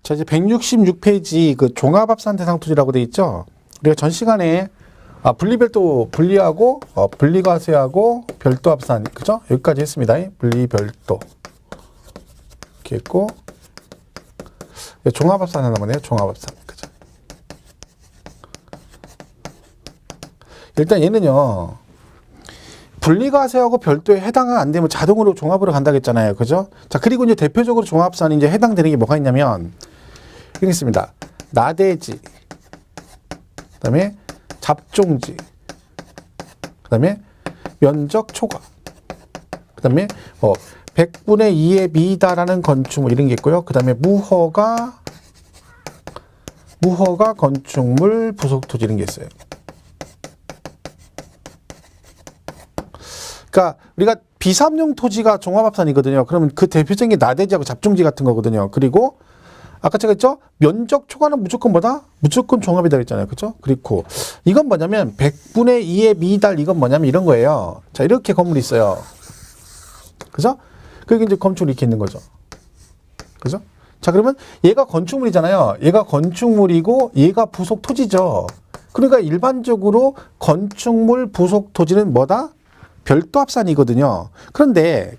자, 이제 166페이지 그 종합합산 대상 토지라고 돼 있죠. 우리가 전 시간에 분리별도 분리하고 분리과세하고 별도 합산, 그죠? 여기까지 했습니다. 분리별도 이렇게 했고, 종합합산 하나만 해요. 종합합산, 그죠? 일단 얘는요, 분리과세하고 별도에 해당은 안 되면 자동으로 종합으로 간다고 했잖아요. 그죠? 자, 그리고 이제 대표적으로 종합산이 이제 해당되는 게 뭐가 있냐면, 여기 있습니다. 나대지, 그 다음에 잡종지, 그 다음에 면적 초과, 그 다음에 100분의 2의 미다라는 건축물 이런 게 있고요. 그 다음에 무허가 건축물 부속토지 이런 게 있어요. 그러니까 우리가 비삼용 토지가 종합합산이거든요. 그러면 그 대표적인 게 나대지하고 잡종지 같은 거거든요. 그리고 아까 제가 했죠? 면적 초과는 무조건 뭐다? 무조건 종합이다 했잖아요. 그죠? 그리고 이건 뭐냐면 100분의 2의 미달, 이건 뭐냐면 이런 거예요. 자, 이렇게 건물이 있어요. 그죠? 그게 이제 건축물이 이렇게 있는 거죠. 그죠? 자, 그러면 얘가 건축물이잖아요. 얘가 건축물이고 얘가 부속 토지죠. 그러니까 일반적으로 건축물 부속 토지는 뭐다? 별도 합산이거든요. 그런데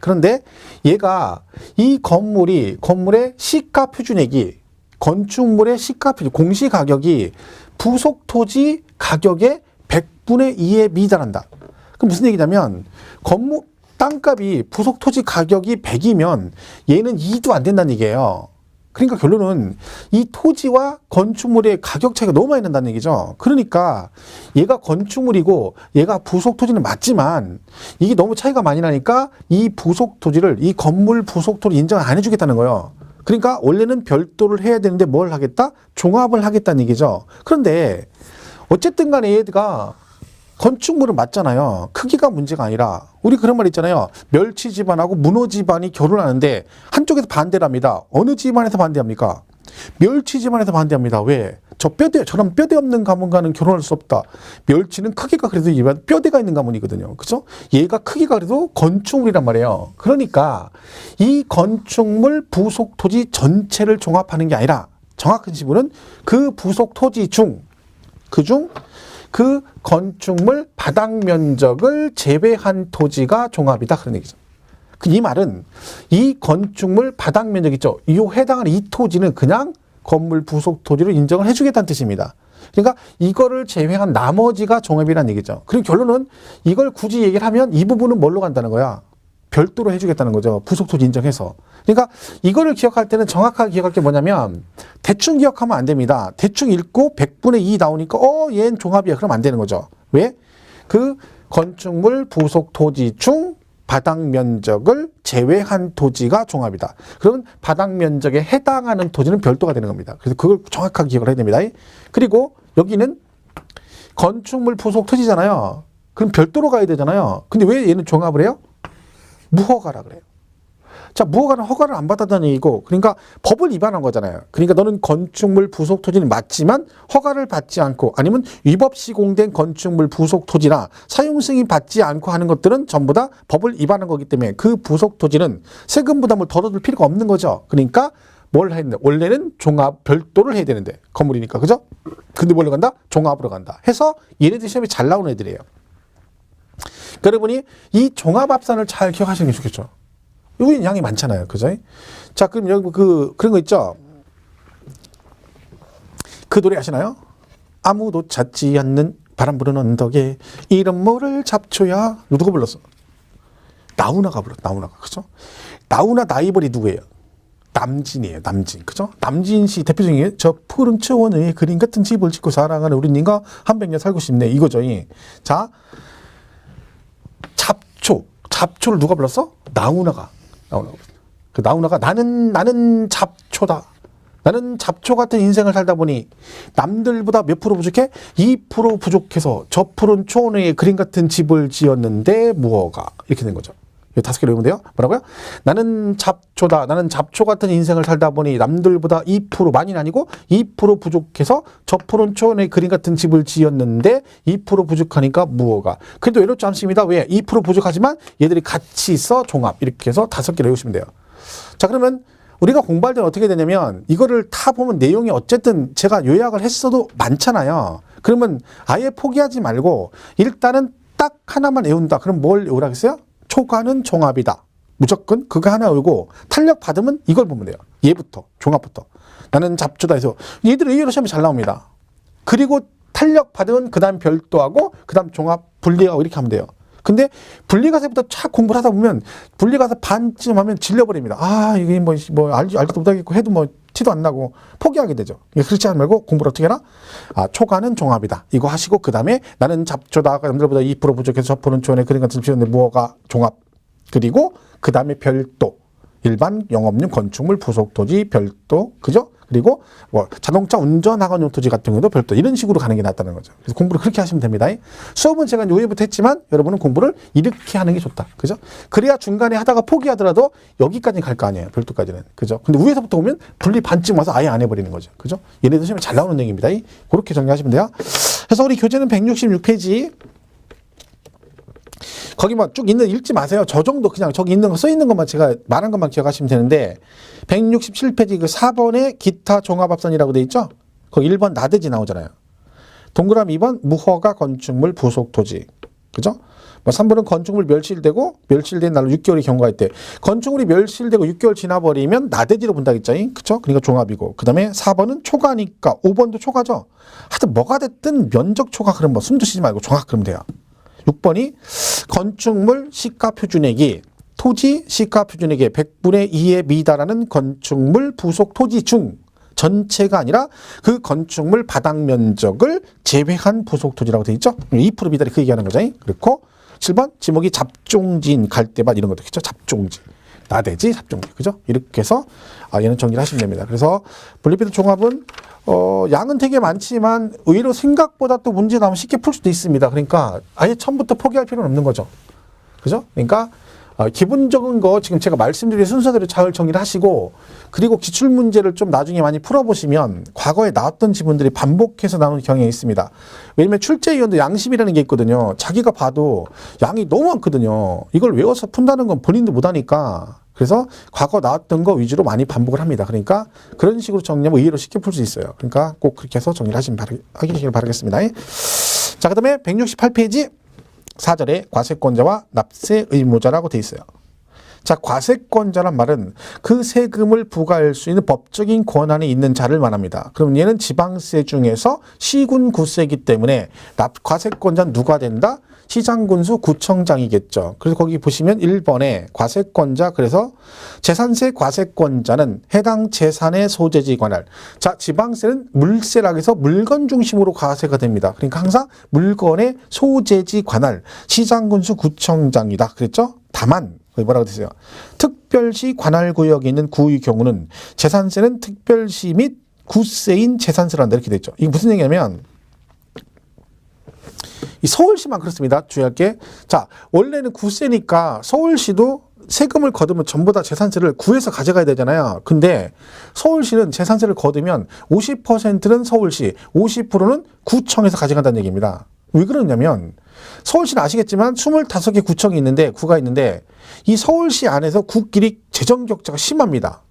얘가 이 건물의 시가 표준액이, 건축물의 시가 표준 공시 가격이 부속 토지 가격의 100분의 2에 미달한다. 그럼 무슨 얘기냐면 건물 땅값이 부속 토지 가격이 100이면 얘는 2도 안 된다는 얘기예요. 그러니까 결론은 이 토지와 건축물의 가격 차이가 너무 많이 난다는 얘기죠. 그러니까 얘가 건축물이고 얘가 부속 토지는 맞지만 이게 너무 차이가 많이 나니까 이 부속 토지를, 이 건물 부속 토지 인정을 안 해주겠다는 거예요. 그러니까 원래는 별도를 해야 되는데 뭘 하겠다? 종합을 하겠다는 얘기죠. 그런데 어쨌든 간에 얘가 건축물은 맞잖아요. 크기가 문제가 아니라, 우리 그런 말 있잖아요. 멸치 집안하고 문어 집안이 결혼하는데 한쪽에서 반대를 합니다. 어느 집안에서 반대합니까? 멸치 집안에서 반대합니다. 왜? 저런 뼈대 없는 가문과는 결혼할 수 없다. 멸치는 크기가 그래도 뼈대가 있는 가문이거든요. 그죠? 얘가 크기가 그래도 건축물이란 말이에요. 그러니까 이 건축물 부속 토지 전체를 종합하는 게 아니라, 정확한 지분은 그 부속 토지 중, 그 건축물 바닥 면적을 제외한 토지가 종합이다. 그런 얘기죠. 이 말은 이 건축물 바닥 면적 있죠. 이 해당하는 이 토지는 그냥 건물 부속 토지로 인정을 해주겠다는 뜻입니다. 그러니까 이거를 제외한 나머지가 종합이라는 얘기죠. 그리고 결론은 이걸 굳이 얘기를 하면 이 부분은 뭘로 간다는 거야? 별도로 해주겠다는 거죠. 부속 토지 인정해서. 그러니까 이거를 기억할 때는 정확하게 기억할 게 뭐냐면 대충 기억하면 안 됩니다. 대충 읽고 100분의 2 나오니까 얘는 종합이야. 그럼 안 되는 거죠. 왜? 그 건축물 부속 토지 중 바닥 면적을 제외한 토지가 종합이다. 그러면 바닥 면적에 해당하는 토지는 별도가 되는 겁니다. 그래서 그걸 정확하게 기억을 해야 됩니다. 그리고 여기는 건축물 부속 토지잖아요. 그럼 별도로 가야 되잖아요. 근데 왜 얘는 종합을 해요? 무허가라 그래요. 자, 무허가는 허가를 안 받았다는 얘기고, 그러니까 법을 위반한 거잖아요. 그러니까 너는 건축물 부속 토지는 맞지만 허가를 받지 않고, 아니면 위법 시공된 건축물 부속 토지나 사용 승인 받지 않고 하는 것들은 전부 다 법을 위반한 거기 때문에 그 부속 토지는 세금 부담을 덜어둘 필요가 없는 거죠. 그러니까 뭘 했는데, 원래는 종합 별도를 해야 되는데 건물이니까, 그죠? 근데 뭘로 간다? 종합으로 간다 해서 얘네들 시험에 잘 나오는 애들이에요. 여러분이 이 종합합산을 잘 기억하시는 게 좋겠죠. 여기 양이 많잖아요. 그죠? 자, 그럼 여기 그런 거 있죠? 그 노래 아시나요? 아무도 찾지 않는 바람 부는 언덕에 이름 모를 잡초야. 누가 불렀어? 나훈아가 불렀어. 나훈아가. 그죠? 나훈아 나이벌이 누구예요? 남진이에요. 남진. 그죠? 남진 씨 대표적인 저 푸른 초원에 그림 같은 집을 짓고 사랑하는 우리님과 한 백년 살고 싶네. 이거죠. 자, 잡초를 누가 불렀어? 나훈아가. 그 나훈아가 나는 잡초다. 나는 잡초 같은 인생을 살다 보니 남들보다 몇 프로 부족해? 2% 부족해서 저 푸른 초원에 그림 같은 집을 지었는데 무허가. 이렇게 된 거죠. 이거 5개 외우면 돼요. 뭐라고요? 나는 잡초다. 나는 잡초 같은 인생을 살다 보니 남들보다 2% 많이는 아니고 2% 부족해서 저 푸른 초원에 그림 같은 집을 지었는데 2% 부족하니까 무허가. 그래도 외롭지 않습니다. 왜? 2% 부족하지만 얘들이 같이 있어 종합. 이렇게 해서 5개를 외우시면 돼요. 자, 그러면 우리가 공부할 때는 어떻게 되냐면 이거를 다 보면 내용이 어쨌든 제가 요약을 했어도 많잖아요. 그러면 아예 포기하지 말고 일단은 딱 하나만 외운다. 그럼 뭘 외우라겠어요? 초과는 종합이다. 무조건 그거 하나 외우고 탄력 받으면 이걸 보면 돼요. 얘부터 종합부터. 나는 잡초다 해서 얘들은 의외로 시험에 잘 나옵니다. 그리고 탄력 받으면 그 다음 별도하고 그 다음 종합 분리하고 이렇게 하면 돼요. 근데 분리가세부터 착 공부를 하다 보면 분리가세 반쯤 하면 질려버립니다. 아 이게 뭐 알지도 못하겠고 해도 뭐 티도 안 나고 포기하게 되죠. 그렇지 않으면 말고 공부를 어떻게 해라? 아 초과는 종합이다. 이거 하시고 그 다음에 나는 잡초다. 남들보다 2% 부족해서 저포는 조언에 그림 같은 필요한데 무허가 종합. 그리고 그 다음에 별도. 일반 영업용 건축물 부속 토지 별도. 그죠? 그리고 뭐 자동차 운전학원용 토지 같은 경우도 별도 이런 식으로 가는 게 낫다는 거죠. 그래서 공부를 그렇게 하시면 됩니다. 수업은 제가 요예부터 했지만 여러분은 공부를 이렇게 하는 게 좋다. 그죠? 그래야 중간에 하다가 포기하더라도 여기까지 갈 거 아니에요. 별도까지는. 그죠? 근데 위에서부터 오면 분리 반쯤 와서 아예 안 해버리는 거죠. 그죠? 얘네들 시험에 잘 나오는 얘기입니다. 그렇게 정리하시면 돼요. 그래서 우리 교재는 166페이지. 거기 막 쭉 있는 읽지 마세요. 저 정도 그냥 저기 있는 거 써 있는 것만 제가 말한 것만 기억하시면 되는데 167페이지 그 4번에 기타 종합합산이라고 돼 있죠? 거기 1번 나대지 나오잖아요. 동그라미 2번 무허가 건축물 부속 토지. 그죠? 뭐 3번은 건축물 멸실되고 멸실된 날로 6개월이 경과할 때 건축물이 멸실되고 6개월 지나버리면 나대지로 본다겠죠? 그쵸? 그러니까 종합이고 그 다음에 4번은 초과니까 5번도 초과죠? 하여튼 뭐가 됐든 면적 초과 그럼 뭐 숨도 쉬지 말고 종합 그러면 돼요. 6번이 건축물 시가표준액이 토지 시가표준액의 100분의 2에 미달하는 건축물 부속 토지 중 전체가 아니라 그 건축물 바닥 면적을 제외한 부속 토지라고 되어 있죠. 2% 미달이 그 얘기하는 거죠. 그렇고 7번 지목이 잡종지인 갈대밭 이런 것도 있죠. 잡종지. 나대지 잡종지. 그죠? 이렇게 해서 얘는 정리를 하시면 됩니다. 그래서 분리비도 종합은 양은 되게 많지만 의외로 생각보다 또 문제 나오면 쉽게 풀 수도 있습니다. 그러니까 아예 처음부터 포기할 필요는 없는 거죠. 그죠? 그러니까 기본적인 거 지금 제가 말씀드린 순서대로 잘 정리를 하시고 그리고 기출문제를 좀 나중에 많이 풀어보시면 과거에 나왔던 지문들이 반복해서 나오는 경향이 있습니다. 왜냐면 출제위원도 양심이라는 게 있거든요. 자기가 봐도 양이 너무 많거든요. 이걸 외워서 푼다는 건 본인도 못하니까 그래서 과거 나왔던 거 위주로 많이 반복을 합니다. 그러니까 그런 식으로 정리하면 이해로 쉽게 풀 수 있어요. 그러니까 꼭 그렇게 해서 정리를 하시길 바라겠습니다. 자, 그 다음에 168페이지 4절에 과세권자와 납세 의무자라고 돼 있어요. 자, 과세권자란 말은 그 세금을 부과할 수 있는 법적인 권한이 있는 자를 말합니다. 그럼 얘는 지방세 중에서 시군 구세이기 때문에 과세권자는 누가 된다? 시장군수 구청장이겠죠. 그래서 거기 보시면 1번에 과세권자 그래서 재산세 과세권자는 해당 재산의 소재지 관할. 자, 지방세는 물세라고 해서 물건 중심으로 과세가 됩니다. 그러니까 항상 물건의 소재지 관할 시장군수 구청장이다. 그랬죠? 다만 뭐라고 되세요? 특별시 관할구역에 있는 구의 경우는 재산세는 특별시 및 구세인 재산세를 한다. 이렇게 돼 있죠. 이게 무슨 얘기냐면 이 서울시만 그렇습니다. 주의할 게. 자, 원래는 구세니까 서울시도 세금을 거두면 전부 다 재산세를 구에서 가져가야 되잖아요. 근데 서울시는 재산세를 거두면 50%는 서울시, 50%는 구청에서 가져간다는 얘기입니다. 왜 그러냐면 서울시는 아시겠지만 25개 구청이 있는데 구가 있는데 이 서울시 안에서 구끼리 재정 격차가 심합니다.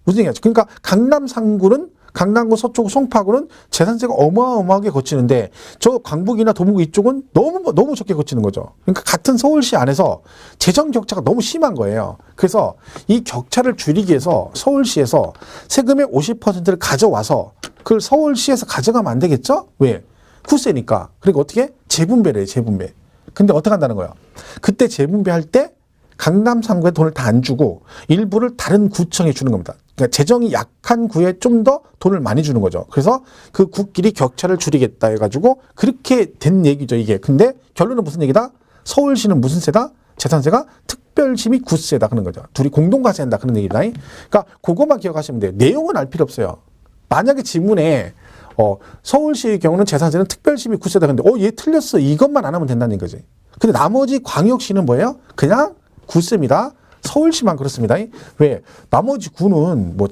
무슨 얘기냐죠? 그러니까 강남 상구는 강남구 서초구 송파구는 재산세가 어마어마하게 거치는데 저 강북이나 도봉구 이쪽은 너무 적게 거치는 거죠. 그러니까 같은 서울시 안에서 재정 격차가 너무 심한 거예요. 그래서 이 격차를 줄이기 위해서 서울시에서 세금의 50%를 가져와서 그걸 서울시에서 가져가면 안 되겠죠? 왜? 구세니까. 그리고 어떻게? 재분배를 해요. 재분배. 근데 어떻게 한다는 거예요? 그때 재분배할 때 강남 상구에 돈을 다 안 주고 일부를 다른 구청에 주는 겁니다. 그러니까 재정이 약한 구에 좀 더 돈을 많이 주는 거죠. 그래서 그 구끼리 격차를 줄이겠다 해가지고 그렇게 된 얘기죠, 이게. 근데 결론은 무슨 얘기다? 서울시는 무슨 세다? 재산세가 특별시 및 구세다 그런 거죠. 둘이 공동과세한다 그런 얘기다. 그러니까 그것만 기억하시면 돼요. 내용은 알 필요 없어요. 만약에 지문에 서울시의 경우는 재산세는 특별시 및 구세다. 근데 얘 틀렸어. 이것만 안 하면 된다는 거지. 근데 나머지 광역시는 뭐예요? 그냥 구세입니다. 서울시만 그렇습니다. 왜? 나머지 구는 뭐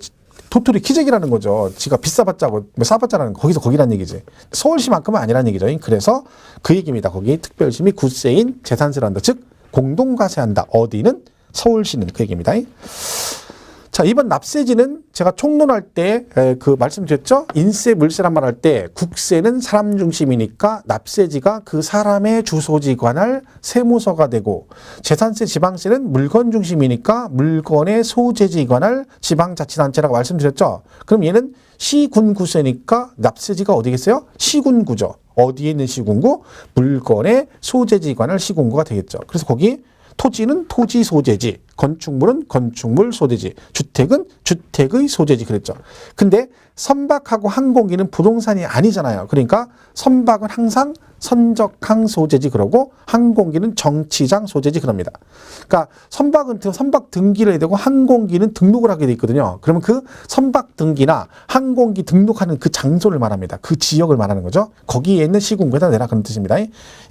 도토리 키재기라는 거죠. 지가 비싸봤자고 싸봤자라는 거기서 거기란 얘기지. 서울시만큼은 아니란 얘기죠. 그래서 그 얘기입니다. 거기 특별시 및 구세인 재산세를 한다. 즉 공동과세한다. 어디는? 서울시는 그 얘기입니다. 자, 이번 납세지는 제가 총론할 때 그 말씀드렸죠? 인세, 물세란 말 할 때 국세는 사람 중심이니까 납세지가 그 사람의 주소지 관할 세무서가 되고 재산세, 지방세는 물건 중심이니까 물건의 소재지 관할 지방자치단체라고 말씀드렸죠? 그럼 얘는 시군구세니까 납세지가 어디겠어요? 시군구죠. 어디에 있는 시군구? 물건의 소재지 관할 시군구가 되겠죠. 그래서 거기 토지는 토지 소재지, 건축물은 건축물 소재지, 주택은 주택의 소재지 그랬죠. 근데 선박하고 항공기는 부동산이 아니잖아요. 그러니까 선박은 항상 선적항 소재지 그러고 항공기는 정치장 소재지 그럽니다. 그러니까 선박은 선박 등기를 해야 되고 항공기는 등록을 하게 돼 있거든요. 그러면 그 선박 등기나 항공기 등록하는 그 장소를 말합니다. 그 지역을 말하는 거죠. 거기에 있는 시군구에다 내라 그런 뜻입니다.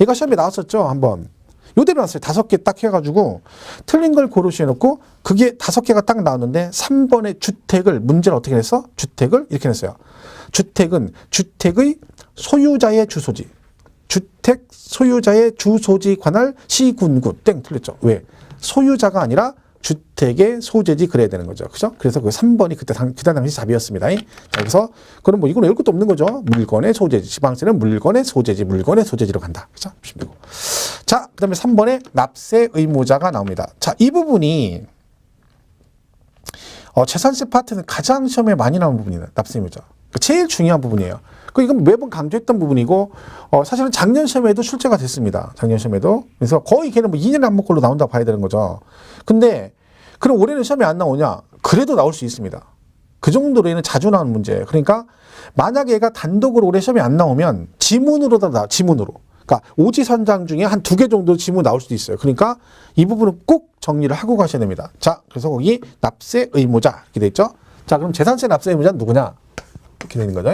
얘가 시험에 나왔었죠. 한번. 요대로 나왔어요. 5개 딱 해가지고 틀린 걸 고르시 해놓고 그게 5개가 딱 나왔는데 3번의 주택을 문제를 어떻게 냈어? 주택을 이렇게 냈어요. 주택은 주택의 소유자의 주소지. 주택 소유자의 주소지 관할 시군구 땡 틀렸죠. 왜? 소유자가 아니라 주택의 소재지 그래야 되는 거죠. 그죠? 그래서 그 3번이 그때 당시 답이었습니다. 자, 그래서 그럼 뭐 이건 외울 것도 없는 거죠. 물건의 소재지. 지방세는 물건의 소재지. 물건의 소재지로 간다. 그죠? 보시면 되고. 자, 그 다음에 3번에 납세 의무자가 나옵니다. 자, 이 부분이 재산세 파트는 가장 시험에 많이 나오는 부분이에요. 납세 의무자. 제일 중요한 부분이에요. 이건 매번 강조했던 부분이고, 사실은 작년 시험에도 출제가 됐습니다. 작년 시험에도. 그래서 거의 걔는 뭐 2년에 한 번꼴로 나온다고 봐야 되는 거죠. 근데, 그럼 올해는 시험에 안 나오냐? 그래도 나올 수 있습니다. 그 정도로 얘는 자주 나오는 문제예요. 그러니까, 만약에 얘가 단독으로 올해 시험에 안 나오면, 지문으로다 나, 지문으로. 그러니까, 오지선장 중에 한 2개 정도 지문 나올 수도 있어요. 그러니까, 이 부분은 꼭 정리를 하고 가셔야 됩니다. 자, 그래서 거기 납세 의무자. 이렇게 돼 있죠? 자, 그럼 재산세 납세 의무자는 누구냐? 이렇게 되는 거죠.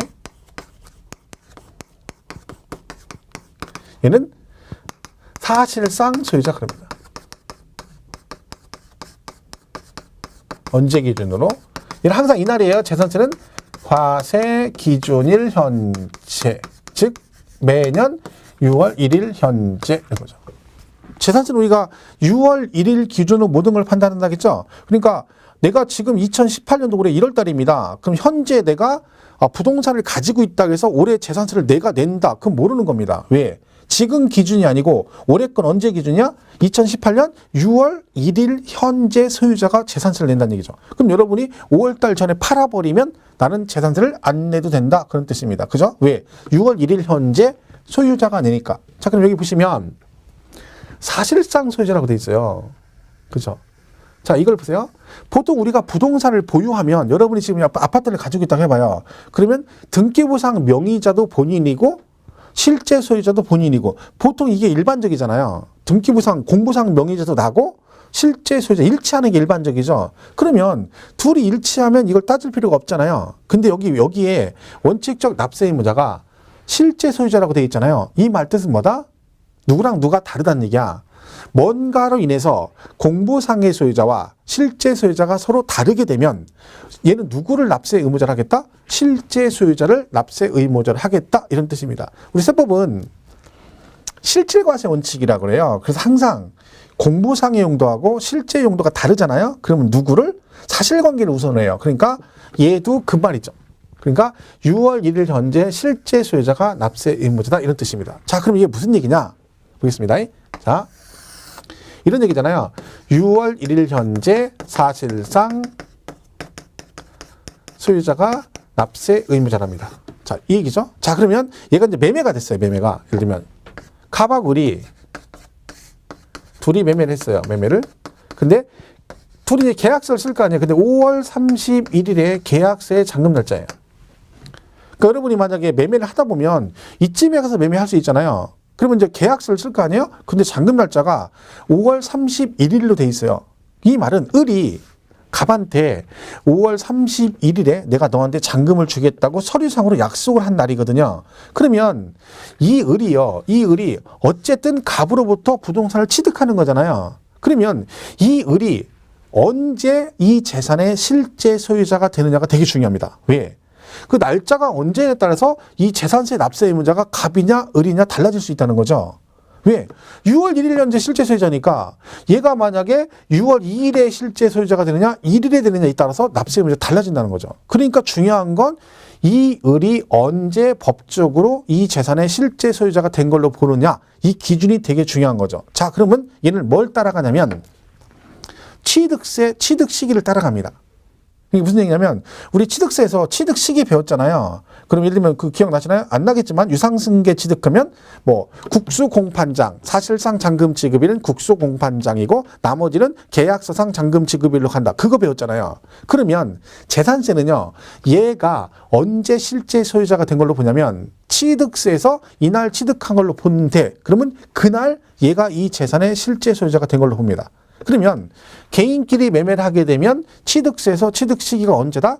얘는 사실상 소유자 그럽니다. 언제 기준으로? 얘는 항상 이날이에요. 재산세는 과세 기준일 현재, 즉 매년 6월 1일 현재 이거죠. 재산세는 우리가 6월 1일 기준으로 모든 걸 판단한다겠죠. 그러니까 내가 지금 2018년도 올해 1월 달입니다. 그럼 현재 내가 부동산을 가지고 있다 해서 올해 재산세를 내가 낸다. 그럼 모르는 겁니다. 왜? 지금 기준이 아니고 올해 건 언제 기준이야? 2018년 6월 1일 현재 소유자가 재산세를 낸다는 얘기죠. 그럼 여러분이 5월달 전에 팔아버리면 나는 재산세를 안 내도 된다. 그런 뜻입니다. 그죠? 왜? 6월 1일 현재 소유자가 내니까. 자, 그럼 여기 보시면 사실상 소유자라고 돼 있어요. 그죠? 자, 이걸 보세요. 보통 우리가 부동산을 보유하면 여러분이 지금 아파트를 가지고 있다고 해봐요. 그러면 등기부상 명의자도 본인이고 실제 소유자도 본인이고 보통 이게 일반적이잖아요. 등기부상, 공부상 명의자도 나고 실제 소유자 일치하는 게 일반적이죠. 그러면 둘이 일치하면 이걸 따질 필요가 없잖아요. 근데 여기에 원칙적 납세 의무자가 실제 소유자라고 되어 있잖아요. 이 말 뜻은 뭐다? 누구랑 누가 다르다는 얘기야. 뭔가로 인해서 공부상의 소유자와 실제 소유자가 서로 다르게 되면 얘는 누구를 납세 의무자를 하겠다? 실제 소유자를 납세 의무자를 하겠다. 이런 뜻입니다. 우리 세법은 실질과세 원칙이라고 그래요. 그래서 항상 공부상의 용도하고 실제 용도가 다르잖아요. 그러면 누구를? 사실관계를 우선해요. 그러니까 얘도 그 말이죠. 그러니까 6월 1일 현재 실제 소유자가 납세 의무자다. 이런 뜻입니다. 자, 그럼 이게 무슨 얘기냐? 보겠습니다. 자, 이런 얘기잖아요. 6월 1일 현재 사실상 소유자가 납세 의무자랍니다. 자, 이 얘기죠. 자, 그러면 얘가 이제 매매가 됐어요. 매매가. 예를 들면 가박울이 둘이 매매를 했어요. 매매를. 근데 둘이 이제 계약서를 쓸 거 아니에요. 근데 5월 31일에 계약서의 잔금 날짜예요. 그러니까 여러분이 만약에 매매를 하다 보면 이쯤에 가서 매매할 수 있잖아요. 그러면 이제 계약서를 쓸 거 아니에요? 근데 잔금 날짜가 5월 31일로 돼 있어요. 이 말은 을이 갑한테 5월 31일에 내가 너한테 잔금을 주겠다고 서류상으로 약속을 한 날이거든요. 그러면 이 을이 어쨌든 갑으로부터 부동산을 취득하는 거잖아요. 그러면 이 을이 언제 이 재산의 실제 소유자가 되느냐가 되게 중요합니다. 왜? 그 날짜가 언제에 따라서 이 재산세 납세 의무자가 갑이냐 을이냐 달라질 수 있다는 거죠. 왜? 6월 1일 현재 실제 소유자니까 얘가 만약에 6월 2일에 실제 소유자가 되느냐 1일에 되느냐에 따라서 납세 의무가 달라진다는 거죠. 그러니까 중요한 건 이 을이 언제 법적으로 이 재산의 실제 소유자가 된 걸로 보느냐 이 기준이 되게 중요한 거죠. 자, 그러면 얘는 뭘 따라가냐면 취득세 취득 시기를 따라갑니다. 이게 무슨 얘기냐면 우리 취득세에서 취득 시기 배웠잖아요. 그럼 예를 들면 그 기억나시나요? 안 나겠지만 유상승계 취득하면 뭐 국수공판장 사실상 잔금 지급일은 국수공판장이고 나머지는 계약서상 잔금 지급일로 간다. 그거 배웠잖아요. 그러면 재산세는요. 얘가 언제 실제 소유자가 된 걸로 보냐면 취득세에서 이날 취득한 걸로 보는데 그러면 그날 얘가 이 재산의 실제 소유자가 된 걸로 봅니다. 그러면 개인끼리 매매를 하게 되면 취득세에서 취득 시기가 언제다?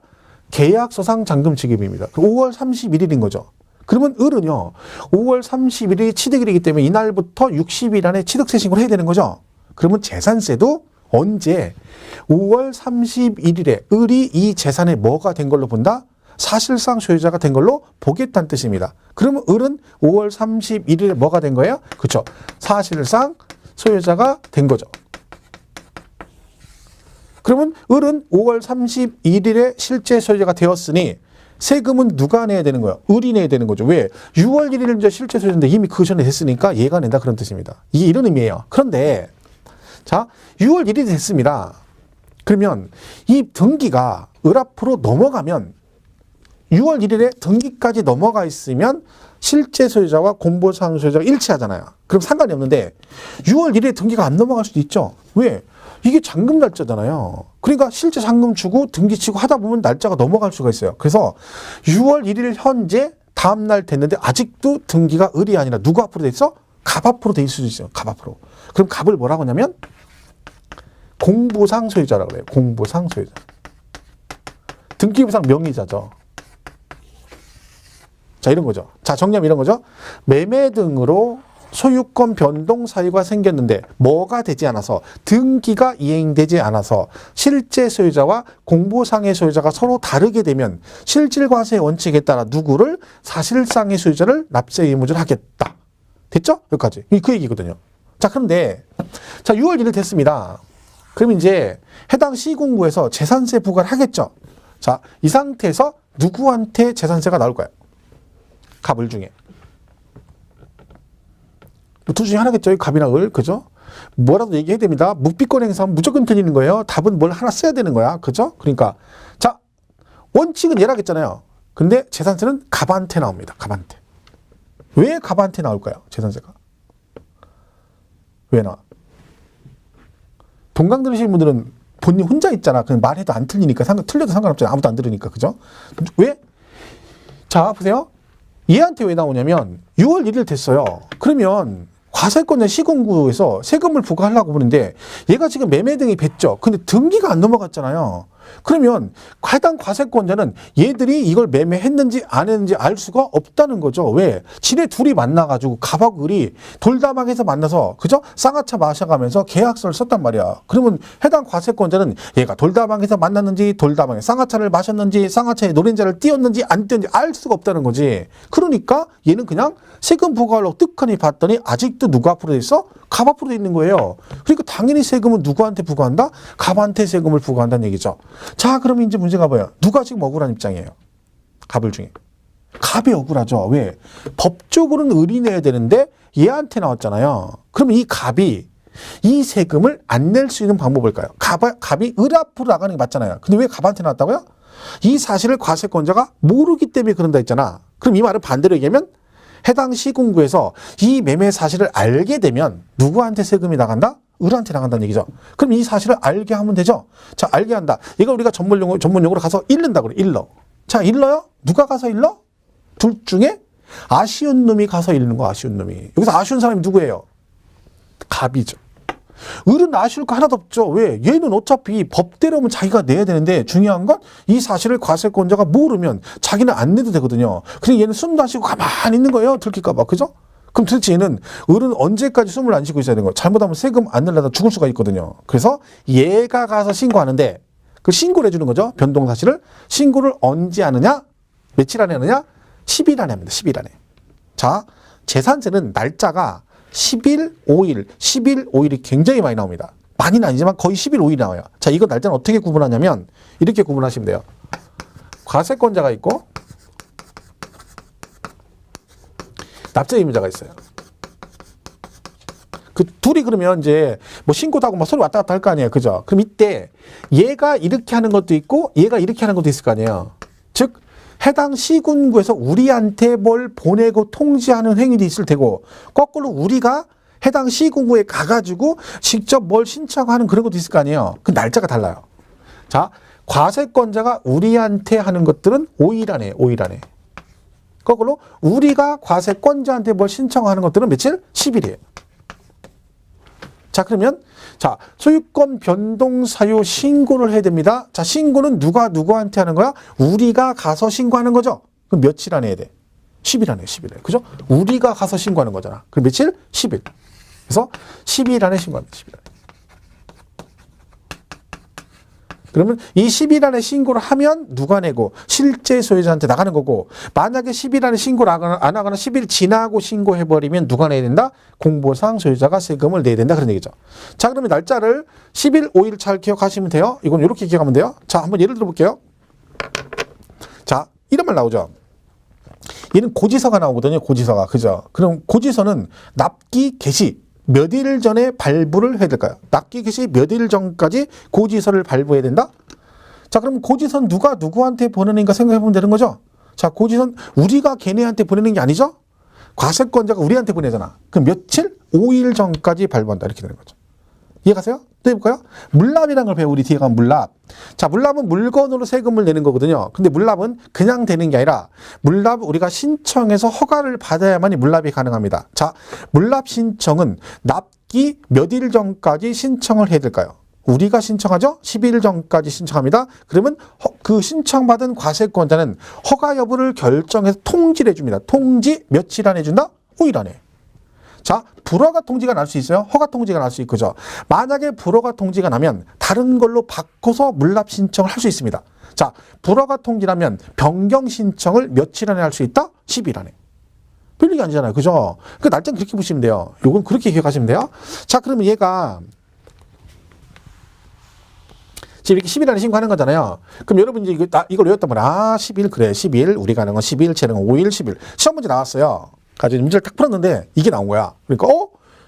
계약서상 잔금 지급입니다. 5월 31일인 거죠. 그러면 을은요. 5월 31일이 취득일이기 때문에 이날부터 60일 안에 취득세 신고를 해야 되는 거죠. 그러면 재산세도 언제? 5월 31일에 을이 이 재산에 뭐가 된 걸로 본다? 사실상 소유자가 된 걸로 보겠다는 뜻입니다. 그러면 을은 5월 31일에 뭐가 된 거예요? 그렇죠. 사실상 소유자가 된 거죠. 그러면 을은 5월 31일에 실제 소유자가 되었으니 세금은 누가 내야 되는 거야? 을이 내야 되는 거죠. 왜? 6월 1일 이제 실제 소유자인데 이미 그 전에 됐으니까 얘가 낸다 그런 뜻입니다. 이게 이런 의미예요. 그런데 자 6월 1일이 됐습니다. 그러면 이 등기가 을 앞으로 넘어가면 6월 1일에 등기까지 넘어가 있으면 실제 소유자와 공보상 소유자가 일치하잖아요. 그럼 상관이 없는데 6월 1일에 등기가 안 넘어갈 수도 있죠. 왜? 이게 잔금 날짜잖아요. 그러니까 실제 잔금 주고 등기 치고 하다 보면 날짜가 넘어갈 수가 있어요. 그래서 6월 1일 현재 다음 날 됐는데 아직도 등기가 을이 아니라 누구 앞으로 돼 있어? 갑 앞으로 돼 있을 수도 있어요. 갑 앞으로. 그럼 갑을 뭐라고 하냐면 공보상 소유자라고 해요. 공보상 소유자. 등기부상 명의자죠. 자, 이런 거죠. 자, 정리하면 이런 거죠. 매매 등으로 소유권 변동 사유가 생겼는데 뭐가 되지 않아서 등기가 이행되지 않아서 실제 소유자와 공보상의 소유자가 서로 다르게 되면 실질과세의 원칙에 따라 누구를 사실상의 소유자를 납세 의무를 하겠다. 됐죠? 여기까지. 그 얘기거든요. 자, 그런데 자 6월 1일 됐습니다. 그럼 이제 해당 시군구에서 재산세 부과를 하겠죠. 자, 이 상태에서 누구한테 재산세가 나올 거예요? 갑을 중에. 둘 중에 하나겠죠. 갑이나 을. 그죠? 뭐라도 얘기해야 됩니다. 묵비권 행사하면 무조건 틀리는 거예요. 답은 뭘 하나 써야 되는 거야. 그죠? 그러니까 자 원칙은 얘라겠잖아요. 근데 재산세는 갑한테 나옵니다. 갑한테. 왜 갑한테 나올까요? 재산세가. 왜 나와? 동강 들으시는 분들은 본인 혼자 있잖아. 그냥 말해도 안 틀리니까 틀려도 상관없잖아. 아무도 안 들으니까. 그죠? 왜? 자 보세요. 얘한테 왜 나오냐면 6월 1일 됐어요. 그러면 과세권자 시군구에서 세금을 부과하려고 보는데 얘가 지금 매매 등이 뱉죠. 근데 등기가 안 넘어갔잖아요. 그러면 해당 과세권자는 얘들이 이걸 매매했는지 안 했는지 알 수가 없다는 거죠. 왜? 지네 둘이 만나가지고 갑하고 을이 돌다방에서 만나서 그죠? 쌍화차 마셔가면서 계약서를 썼단 말이야. 그러면 해당 과세권자는 얘가 돌다방에서 만났는지 돌다방에 쌍화차를 마셨는지 쌍화차에 노른자를 띄웠는지 안 띄웠는지 알 수가 없다는 거지. 그러니까 얘는 그냥 세금 부과하려고 뜨끈히 봤더니 아직도 누구 앞으로 돼 있어? 갑 앞으로 돼 있는 거예요. 그러니까 당연히 세금은 누구한테 부과한다? 갑한테 세금을 부과한다는 얘기죠. 자, 그러면 이제 문제가 뭐예요? 누가 지금 억울한 입장이에요? 갑을 중에. 갑이 억울하죠. 왜? 법적으로는 을이 내야 되는데 얘한테 나왔잖아요. 그럼 이 갑이 이 세금을 안 낼 수 있는 방법은 뭘까요? 갑이 을 앞으로 나가는 게 맞잖아요. 근데 왜 갑한테 나왔다고요? 이 사실을 과세권자가 모르기 때문에 그런다 했잖아. 그럼 이 말을 반대로 얘기하면 해당 시군구에서 이 매매 사실을 알게 되면 누구한테 세금이 나간다? 을한테 나간다는 얘기죠. 그럼 이 사실을 알게 하면 되죠. 자, 알게 한다. 이거 우리가 전문용어로 가서 잃는다 그래. 잃러. 자, 잃러요? 누가 가서 잃러? 둘 중에 아쉬운 놈이 가서 잃는 거. 아쉬운 놈이. 여기서 아쉬운 사람이 누구예요? 갑이죠. 을은 아쉬울 거 하나도 없죠. 왜? 얘는 어차피 법대로면 자기가 내야 되는데 중요한 건 이 사실을 과세권자가 모르면 자기는 안 내도 되거든요. 그냥 얘는 숨도 안 쉬고 가만히 있는 거예요. 들킬까 봐. 그죠? 그럼 도대체 얘는 을은 언제까지 숨을 안 쉬고 있어야 되는 거예요? 잘못하면 세금 안 내려다 죽을 수가 있거든요. 그래서 얘가 가서 신고하는데 그 신고를 해주는 거죠. 변동사실을. 신고를 언제 하느냐? 며칠 안에 하느냐? 10일 안에 합니다. 10일 안에. 자, 재산세는 날짜가 10일, 5일, 10일, 5일이 굉장히 많이 나옵니다. 많이는 아니지만 거의 10일, 5일이 나와요. 자, 이거 날짜는 어떻게 구분하냐면 이렇게 구분하시면 돼요. 과세권자가 있고 납세의무자가 있어요. 그 둘이 그러면 이제 뭐 신고도 하고 막 서로 왔다 갔다 할 거 아니에요. 그죠? 그럼 이때 얘가 이렇게 하는 것도 있고 얘가 이렇게 하는 것도 있을 거 아니에요. 즉 해당 시군구에서 우리한테 뭘 보내고 통지하는 행위도 있을 테고 거꾸로 우리가 해당 시군구에 가가지고 직접 뭘 신청하는 그런 것도 있을 거 아니에요. 그 날짜가 달라요. 자, 과세권자가 우리한테 하는 것들은 5일 안에 5일 안에. 거꾸로 우리가 과세권자한테 뭘 신청하는 것들은 며칠? 10일이에요. 자, 그러면 자, 소유권 변동 사유 신고를 해야 됩니다. 자, 신고는 누가 누구한테 하는 거야? 우리가 가서 신고하는 거죠. 그럼 며칠 안에 해야 돼? 10일 안에 10일 안에. 그죠? 우리가 가서 신고하는 거잖아. 그럼 며칠? 10일. 그래서 10일 안에 신고합니다. 10일 안에. 그러면 이 10일 안에 신고를 하면 누가 내고 실제 소유자한테 나가는 거고 만약에 10일 안에 신고를 안 하거나 10일 지나고 신고해버리면 누가 내야 된다? 공보상 소유자가 세금을 내야 된다. 그런 얘기죠. 자, 그러면 날짜를 10일, 5일 잘 기억하시면 돼요. 이건 이렇게 기억하면 돼요. 자, 한번 예를 들어볼게요. 자, 이런 말 나오죠. 얘는 고지서가 나오거든요. 고지서가. 그죠? 그럼 고지서는 납기 개시 몇 일 전에 발부를 해야 될까요? 납기 개시 몇 일 전까지 고지서를 발부해야 된다? 자, 그럼 고지서는 누가 누구한테 보내는가 생각해보면 되는 거죠? 자, 고지서는 우리가 걔네한테 보내는 게 아니죠? 과세권자가 우리한테 보내잖아. 그럼 며칠? 5일 전까지 발부한다. 이렇게 되는 거죠. 이해가세요? 또 해볼까요? 물납이라는 걸 배워. 우리 뒤에 가면 물납. 자, 물납은 물건으로 세금을 내는 거거든요. 근데 물납은 그냥 되는 게 아니라 물납 우리가 신청해서 허가를 받아야만이 물납이 가능합니다. 자, 물납 신청은 납기 몇 일 전까지 신청을 해야 될까요? 우리가 신청하죠? 12일 전까지 신청합니다. 그러면 그 신청받은 과세권자는 허가 여부를 결정해서 통지를 해줍니다. 통지 며칠 안에 준다? 5일 안에. 자, 불허가 통지가 날 수 있어요? 허가 통지가 날 수 있고죠. 만약에 불허가 통지가 나면 다른 걸로 바꿔서 물납 신청을 할 수 있습니다. 자, 불허가 통지라면 변경 신청을 며칠 안에 할 수 있다? 10일 안에. 별일이 아니잖아요. 그죠? 그 날짜는 그렇게 보시면 돼요. 요건 그렇게 기억하시면 돼요. 자, 그러면 얘가 지금 이렇게 10일 안에 신고하는 거잖아요. 그럼 여러분이 이걸 외웠단 말이야. 아, 10일, 그래. 10일, 우리가 하는 건 10일, 쟤는 5일, 10일. 시험 문제 나왔어요. 가지고 문제를 딱 풀었는데 이게 나온 거야. 그러니까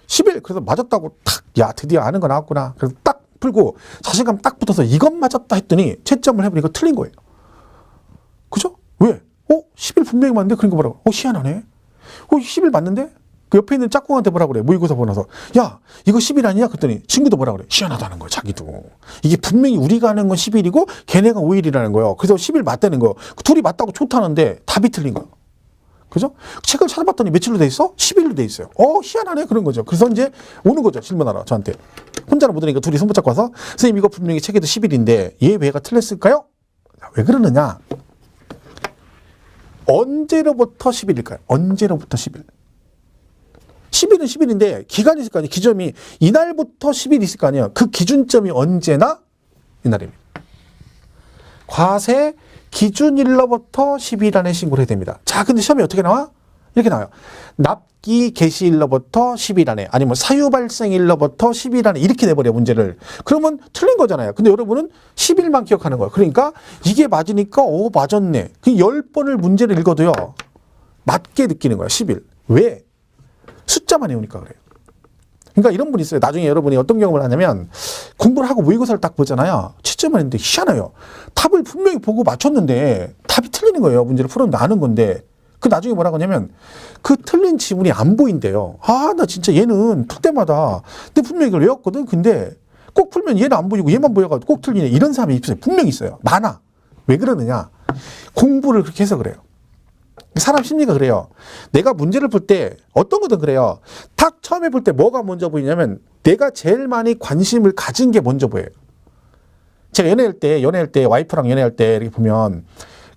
10일 그래서 맞았다고 탁, 야 드디어 아는 거 나왔구나. 그래서 딱 풀고 자신감 딱 붙어서 이건 맞았다 했더니 채점을 해보니까 틀린 거예요. 그죠? 왜? 10일 분명히 맞는데 그러니까 뭐라고? 희한하네. 10일 맞는데? 그 옆에 있는 짝꿍한테 뭐라 그래? 모의고사 보고 나서 야 이거 10일 아니야? 그랬더니 친구도 뭐라 그래? 희한하다는 거야 자기도. 이게 분명히 우리가 하는 건 10일이고 걔네가 5일이라는 거예요. 그래서 10일 맞다는 거예요. 둘이 맞다고 좋다는데 답이 틀린 거예요. 그죠? 책을 찾아봤더니 며칠로 돼 있어? 10일로 돼 있어요. 희한하네. 그런 거죠. 그래서 이제 오는 거죠. 질문하러 저한테. 혼자는 못 오니까 둘이 손 붙잡고 와서 선생님 이거 분명히 책에도 10일인데 얘 왜가 틀렸을까요? 왜 그러느냐? 언제로부터 10일일까요? 언제로부터 10일? 10일은 10일인데 기간이 있을 거 아니에요. 기점이 이날부터 10일 있을 거 아니에요. 그 기준점이 언제나 이날입니다. 과세 기준일로부터 10일 안에 신고를 해야 됩니다. 자, 근데 시험이 어떻게 나와? 이렇게 나와요. 납기 개시일로부터 10일 안에 아니면 사유 발생일로부터 10일 안에 이렇게 내버려 문제를. 그러면 틀린 거잖아요. 근데 여러분은 10일만 기억하는 거예요. 그러니까 이게 맞으니까 맞았네. 그 10번을 문제를 읽어도요. 맞게 느끼는 거예요. 10일. 왜? 숫자만 외우니까 그래요. 그러니까 이런 분이 있어요. 나중에 여러분이 어떤 경험을 하냐면 공부를 하고 모의고사를 딱 보잖아요. 채점을 했는데 희한해요. 답을 분명히 보고 맞췄는데 답이 틀리는 거예요. 문제를 풀었는데 아는 건데. 그 나중에 뭐라고 하냐면 그 틀린 지문이 안 보인대요. 아, 나 진짜 얘는 풀 때마다 근데 분명히 이걸 외웠거든. 근데 꼭 풀면 얘는 안 보이고 얘만 보여가지고 꼭 틀리네. 이런 사람이 있어요. 분명히 있어요. 많아. 왜 그러느냐? 공부를 그렇게 해서 그래요. 사람 심리가 그래요. 내가 문제를 풀 때 어떤 거든 그래요. 딱 처음에 볼 때 뭐가 먼저 보이냐면 내가 제일 많이 관심을 가진 게 먼저 보여요. 제가 연애할 때 와이프랑 연애할 때 이렇게 보면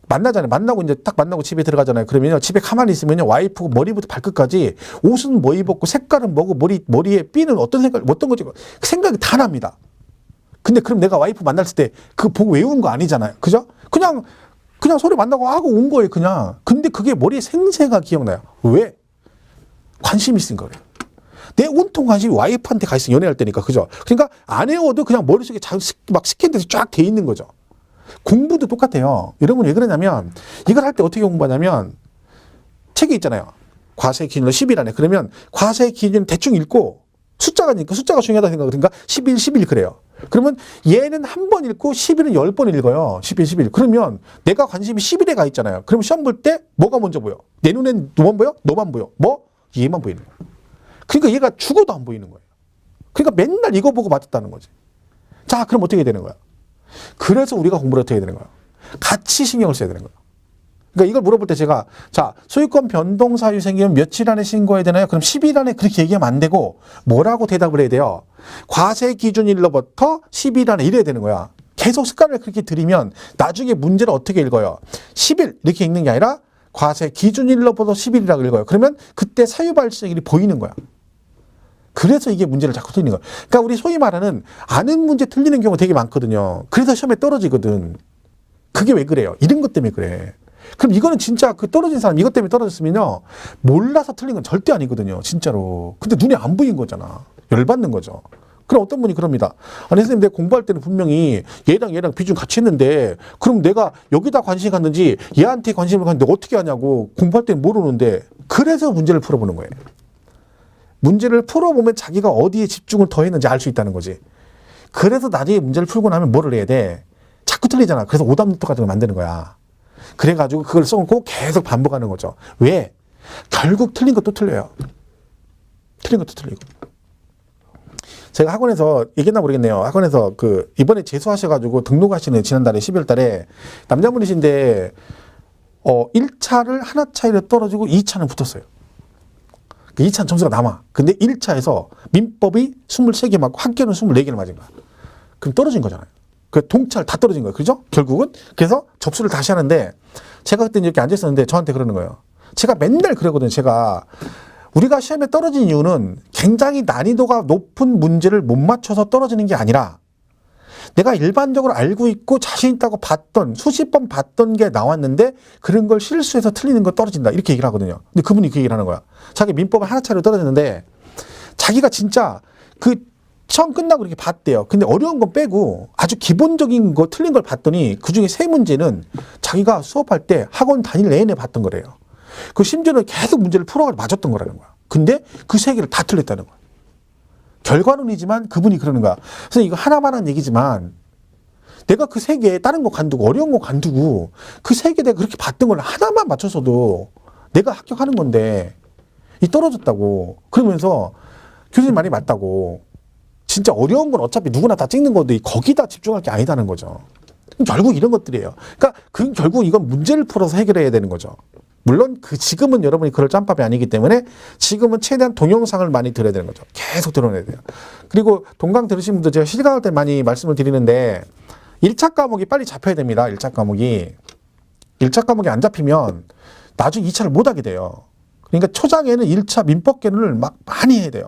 만나잖아요. 만나고 이제 딱 만나고 집에 들어가잖아요. 그러면 집에 가만히 있으면요. 와이프 머리부터 발끝까지 옷은 뭐 입었고 색깔은 뭐고 머리에 삐는 어떤 색깔 어떤 거지 생각이 다 납니다. 근데 그럼 내가 와이프 만났을 때 그거 보고 외운 거 아니잖아요. 그죠? 그냥 서로 만나고 하고 온 거예요, 그냥. 근데 그게 머리에 생생하게 기억나요. 왜? 관심이 있으니까 그래요. 내 온통 관심이 와이프한테 가 있어, 연애할 때니까. 그죠? 그러니까 안 외워도 그냥 머릿속에 막 스캔돼서 쫙 돼 있는 거죠. 공부도 똑같아요. 여러분 왜 그러냐면, 이걸 할 때 어떻게 공부하냐면, 책에 있잖아요. 과세 기준으로 10이라네. 그러면 과세 기준 대충 읽고, 숫자가 중요하다 생각, 그러니까 11, 11 그래요. 그러면 얘는 한 번 읽고 11은 10번 읽어요. 11, 11. 그러면 내가 관심이 11에 가 있잖아요. 그러면 시험 볼 때 뭐가 먼저 보여? 내 눈엔 너만 보여? 너만 보여. 뭐? 얘만 보이는 거야. 그러니까 얘가 죽어도 안 보이는 거예요. 그러니까 맨날 이거 보고 맞았다는 거지. 자, 그럼 어떻게 되는 거야? 그래서 우리가 공부를 어떻게 되는 거야? 같이 신경을 써야 되는 거야. 그러니까 이걸 물어볼 때 제가, 자, 소유권 변동 사유 생기면 며칠 안에 신고해야 되나요? 그럼 10일 안에 그렇게 얘기하면 안 되고, 뭐라고 대답을 해야 돼요? 과세 기준일로부터 10일 안에 이래야 되는 거야. 계속 습관을 그렇게 들이면 나중에 문제를 어떻게 읽어요? 10일 이렇게 읽는 게 아니라 과세 기준일로부터 10일이라고 읽어요. 그러면 그때 사유 발생일이 보이는 거야. 그래서 이게 문제를 자꾸 틀리는 거야. 그러니까 우리 소위 말하는 아는 문제 틀리는 경우가 되게 많거든요. 그래서 시험에 떨어지거든. 그게 왜 그래요? 이런 것 때문에 그래. 그럼 이거는 진짜 그 떨어진 사람 이것 때문에 떨어졌으면요, 몰라서 틀린 건 절대 아니거든요. 진짜로. 근데 눈에 안 보인 거잖아. 열받는 거죠. 그럼 어떤 분이 그럽니다. 아니 선생님, 내가 공부할 때는 분명히 얘랑 비중 같이 했는데, 그럼 내가 여기다 관심이 갔는지 얘한테 관심을 갔는데 어떻게 하냐고. 공부할 때는 모르는데. 그래서 문제를 풀어보는 거예요. 문제를 풀어보면 자기가 어디에 집중을 더 했는지 알 수 있다는 거지. 그래서 나중에 문제를 풀고 나면 뭐를 해야 돼? 자꾸 틀리잖아. 그래서 오답노트 같은 거 만드는 거야. 그래가지고 그걸 써놓고 계속 반복하는 거죠. 왜? 결국 틀린 것도 틀려요. 틀린 것도 틀리고. 제가 학원에서 얘기했나 모르겠네요. 학원에서 이번에 재수하셔가지고 등록하시는 지난달에 12월 달에 남자분이신데 1차를 하나 차이로 떨어지고 2차는 붙었어요. 그 2차는 점수가 남아. 근데 1차에서 민법이 23개 맞고 학교는 24개를 맞은 거야. 그럼 떨어진 거잖아요. 그 동차를 다 떨어진 거예요. 그죠? 결국은. 그래서 접수를 다시 하는데, 제가 그때 이렇게 앉아있었는데 저한테 그러는 거예요. 제가 맨날 그러거든요. 우리가 시험에 떨어진 이유는 굉장히 난이도가 높은 문제를 못 맞춰서 떨어지는 게 아니라, 내가 일반적으로 알고 있고 자신 있다고 봤던, 수십 번 봤던 게 나왔는데 그런 걸 실수해서 틀리는 거 떨어진다. 이렇게 얘기를 하거든요. 근데 그분이 그 얘기를 하는 거야. 자기 민법을 하나 차례로 떨어졌는데 자기가 진짜 시험 끝나고 이렇게 봤대요. 근데 어려운 건 빼고 아주 기본적인 거 틀린 걸 봤더니 그중에 3문제는 자기가 수업할 때 학원 다닐 내내 봤던 거래요. 그 심지어는 계속 문제를 풀어가지고 맞았던 거라는 거야. 근데 그 3개를 다 틀렸다는 거야. 결과론이지만 그분이 그러는 거야. 그래서 이거 하나만 한 얘기지만, 내가 그 3개 다른 거 관두고 어려운 거 관두고 그 3개 내가 그렇게 봤던 걸 하나만 맞춰서도 내가 합격하는 건데 이 떨어졌다고 그러면서 교수님 말이 맞다고. 진짜 어려운 건 어차피 누구나 다 찍는 건데 거기다 집중할 게 아니다는 거죠. 결국 이런 것들이에요. 그러니까 결국 이건 문제를 풀어서 해결해야 되는 거죠. 물론 지금은 여러분이 그럴 짬밥이 아니기 때문에 지금은 최대한 동영상을 많이 들어야 되는 거죠. 계속 들어내야 돼요. 그리고 동강 들으신 분들 제가 실강할 때 많이 말씀을 드리는데, 1차 과목이 빨리 잡혀야 됩니다. 1차 과목이 안 잡히면 나중에 2차를 못 하게 돼요. 그러니까 초장에는 1차 민법개론을 막 많이 해야 돼요.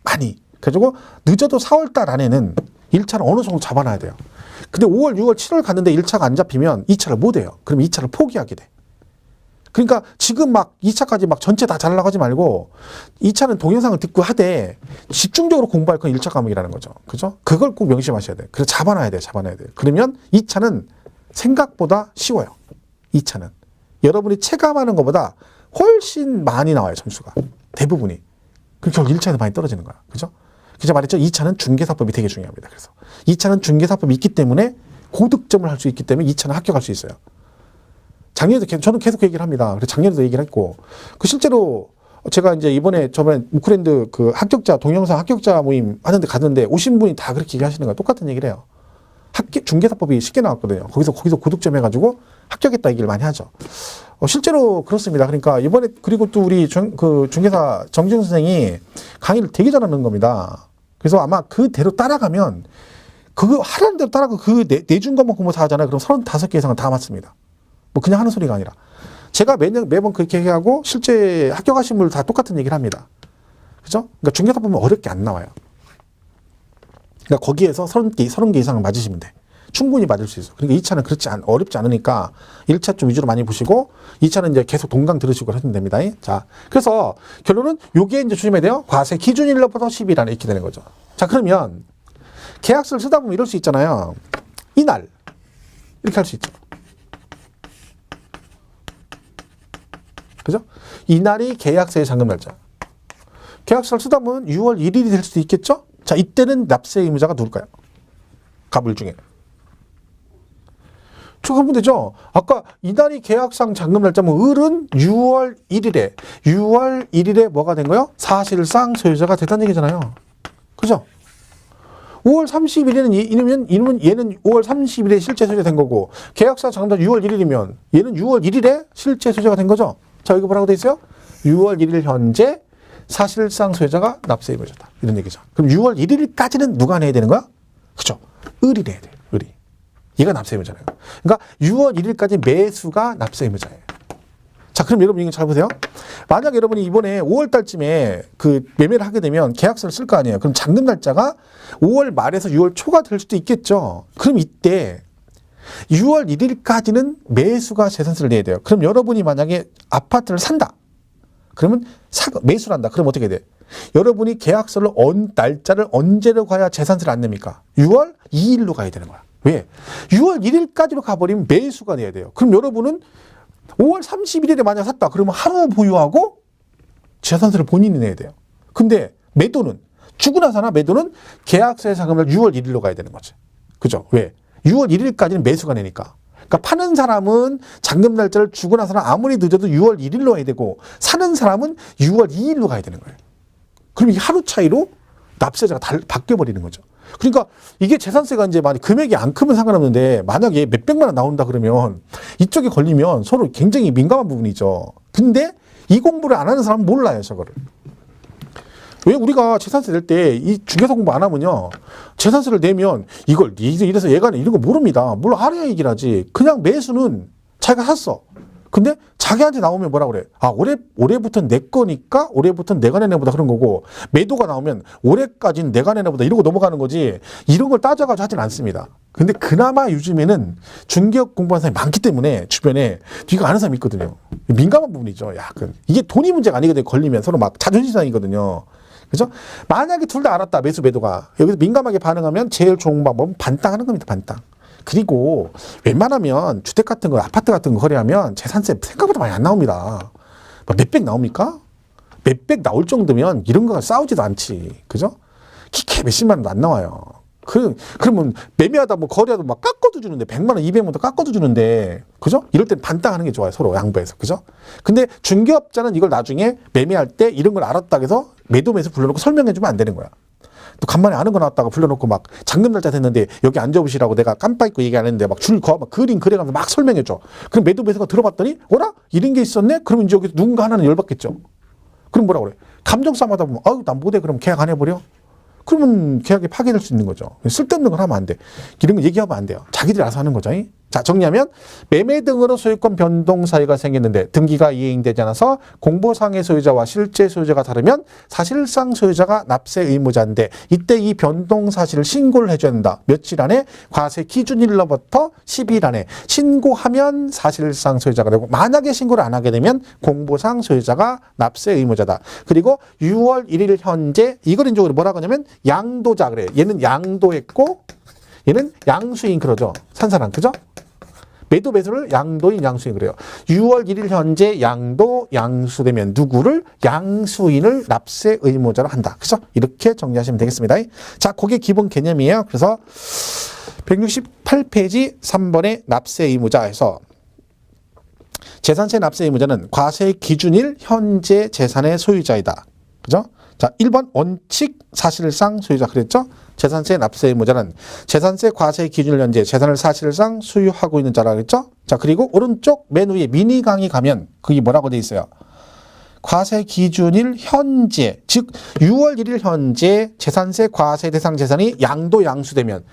많이. 그래가지고 늦어도 4월달 안에는 1차를 어느 정도 잡아놔야 돼요. 근데 5월, 6월, 7월 갔는데 1차가 안 잡히면 2차를 못 해요. 그럼 2차를 포기하게 돼. 그러니까 지금 막 2차까지 막 전체 다 잘라고 하지 말고 2차는 동영상을 듣고 하되 집중적으로 공부할 건 1차 과목이라는 거죠. 그죠? 그걸 꼭 명심하셔야 돼요. 그래서 잡아놔야 돼요. 그러면 2차는 생각보다 쉬워요. 2차는. 여러분이 체감하는 것보다 훨씬 많이 나와요. 점수가. 대부분이. 그 결국 1차에서 많이 떨어지는 거야. 그죠? 그래서 말했죠. 2차는 중개사법이 되게 중요합니다. 그래서 2차는 중개사법이 있기 때문에 고득점을 할 수 있기 때문에 2차는 합격할 수 있어요. 작년에도 저는 계속 그 얘기를 합니다. 그래서 작년에도 얘기를 했고, 실제로 제가 이제 저번에 우크랜드 동영상 합격자 모임 하는데 갔는데 오신 분이 다 그렇게 얘기하시는 거예요. 똑같은 얘기를 해요. 중개사법이 쉽게 나왔거든요. 거기서 고득점 해가지고 합격했다 얘기를 많이 하죠. 실제로 그렇습니다. 그러니까 이번에, 그리고 또 우리 중개사 정지훈 선생이 강의를 되게 잘하는 겁니다. 그래서 아마 그대로 따라가면, 그거 하라는 대로 따라가고 내준 것만 공부 다 하잖아요. 그럼 35개 이상은 다 맞습니다. 뭐 그냥 하는 소리가 아니라. 제가 매번 그렇게 얘기하고 실제 합격하신 분들 다 똑같은 얘기를 합니다. 그죠? 그러니까 중개사 보면 어렵게 안 나와요. 그러니까 거기에서 30개 이상을 맞으시면 돼. 충분히 맞을 수 있어. 그러니까 2차는 어렵지 않으니까 1차 좀 위주로 많이 보시고 2차는 이제 계속 동강 들으시고 하시면 됩니다. 자, 그래서 결론은 요게 이제 조심해야 돼요. 과세 기준일로부터 10일 안에 이렇게 되는 거죠. 자, 그러면 계약서를 쓰다 보면 이럴 수 있잖아요. 이날 이렇게 할 수 있죠. 그죠? 이날이 계약서의 잔금 날짜. 계약서를 쓰다 보면 6월 1일이 될 수도 있겠죠? 자, 이때는 납세 의무자가 누굴까요? 갑을 중에. 추가하면 되죠? 아까 이날이 계약상 잔금 날짜면 을은 6월 1일에 뭐가 된 거예요? 사실상 소유자가 됐다는 얘기잖아요. 그죠? 5월 30일에는 얘는 5월 30일에 실제 소유자 된 거고 계약서 잔금 날짜 6월 1일이면 얘는 6월 1일에 실제 소유자가 된 거죠. 자, 여기 뭐라고 돼 있어요? 6월 1일 현재 사실상 소유자가 납세 의무자다. 이런 얘기죠. 그럼 6월 1일까지는 누가 내야 되는 거야? 그죠? 을이 내야 돼요. 을이. 얘가 납세 의무자예요. 그러니까 6월 1일까지 매수가 납세 의무자예요. 자, 그럼 여러분 이거 잘 보세요. 만약 여러분이 이번에 5월 달쯤에 그 매매를 하게 되면 계약서를 쓸 거 아니에요. 그럼 잔금 날짜가 5월 말에서 6월 초가 될 수도 있겠죠. 그럼 이때 6월 1일까지는 매수가 재산세를 내야 돼요. 그럼 여러분이 만약에 아파트를 산다. 그러면 매수를 한다. 그럼 어떻게 돼? 여러분이 계약서를 날짜를 언제로 가야 재산세를 안 냅니까? 6월 2일로 가야 되는 거야. 왜? 6월 1일까지로 가버리면 매수가 내야 돼요. 그럼 여러분은 5월 31일에 만약 샀다. 그러면 하루 보유하고 재산세를 본인이 내야 돼요. 근데 매도는 주거나 사나 매도는 계약서의 잔금날 6월 1일로 가야 되는 거지. 그죠? 왜? 6월 1일까지는 매수가 내니까. 그러니까 파는 사람은 잔금 날짜를 주거나 사나 아무리 늦어도 6월 1일로 해야 되고 사는 사람은 6월 2일로 가야 되는 거예요. 그럼 이 하루 차이로 납세자가 바뀌어버리는 거죠. 그러니까 이게 재산세가 이제 만약 금액이 안 크면 상관없는데 만약에 몇백만 원 나온다 그러면 이쪽에 걸리면 서로 굉장히 민감한 부분이죠. 근데 이 공부를 안 하는 사람은 몰라요, 저거를. 왜 우리가 재산세 낼 때 이 중개사 공부 안 하면요. 재산세를 내면 이걸 이래서 얘가 이런 거 모릅니다. 물론 알아야 얘기를 하지. 그냥 매수는 자기가 샀어. 근데 자기한테 나오면 뭐라 그래? 아, 올해부터는 내 거니까 올해부터는 내가 내나 보다 그런 거고 매도가 나오면 올해까지는 내가 내나 보다 이러고 넘어가는 거지 이런 걸 따져가지고 하진 않습니다. 근데 그나마 요즘에는 중개업 공부하는 사람이 많기 때문에 주변에 이거 아는 사람이 있거든요. 민감한 부분이죠. 약간. 이게 돈이 문제가 아니거든요. 걸리면 서로 막 자존심 상이거든요. 그죠? 만약에 둘 다 알았다. 매도가. 여기서 민감하게 반응하면 제일 좋은 방법은 반땅하는 겁니다. 반땅. 그리고 웬만하면 주택 같은 거, 아파트 같은 거 거래하면 재산세 생각보다 많이 안 나옵니다. 몇백 나옵니까? 몇백 나올 정도면 이런 거가 싸우지도 않지. 그죠? 키케 몇십만 원도 안 나와요. 그러면 매매하다 뭐 거래하다 막 깎아도 주는데 100만 원, 200만 원도 깎아도 주는데 그죠? 이럴 땐 반땅하는 게 좋아요. 서로 양보해서. 그죠? 근데 중개업자는 이걸 나중에 매매할 때 이런 걸 알았다고 해서 매도매수 불러놓고 설명해 주면 안 되는 거야. 또 간만에 아는 거 나왔다가 불러놓고 막 잔금 날짜 됐는데 여기 앉아보시라고 내가 깜빡 잊고 얘기 안 했는데 막 그림 그려가면서 막 설명해줘. 그럼 매도매수가 들어봤더니 어라? 이런 게 있었네? 그러면 이제 여기서 누군가 하나는 열받겠죠. 그럼 뭐라 그래? 감정 싸움하다 보면 아유 난 못해 그럼 계약 안 해버려? 그러면 계약이 파기될 수 있는 거죠. 쓸데없는 걸 하면 안 돼. 이런 거 얘기하면 안 돼요. 자기들이 알아서 하는 거죠. 자, 정리하면 매매 등으로 소유권 변동 사유가 생겼는데 등기가 이행되지 않아서 공보상의 소유자와 실제 소유자가 다르면 사실상 소유자가 납세 의무자인데 이때 이 변동 사실을 신고를 해줘야 된다. 며칠 안에? 과세 기준일로부터 10일 안에 신고하면 사실상 소유자가 되고 만약에 신고를 안 하게 되면 공보상 소유자가 납세 의무자다. 그리고 6월 1일 현재 이걸 이제 뭐라고 하냐면 양도자 그래. 얘는 양도했고 얘는 양수인 그러죠. 산 사람 그죠? 매도 매수를 양도인 양수인 그래요. 6월 1일 현재 양수되면 누구를 양수인을 납세 의무자로 한다. 그죠? 이렇게 정리하시면 되겠습니다. 자, 그게 기본 개념이에요. 그래서 168페이지 3번의 납세 의무자에서 재산세 납세 의무자는 과세 기준일 현재 재산의 소유자이다. 그죠? 자, 1번 원칙 사실상 소유자 그랬죠? 재산세 납세 의무자는 재산세 과세 기준일 현재 재산을 사실상 소유하고 있는 자라 그랬죠? 자, 그리고 오른쪽 맨 위에 미니 강의 가면 그게 뭐라고 돼 있어요? 과세 기준일 현재, 즉 6월 1일 현재 재산세 과세 대상 재산이 양도 양수되면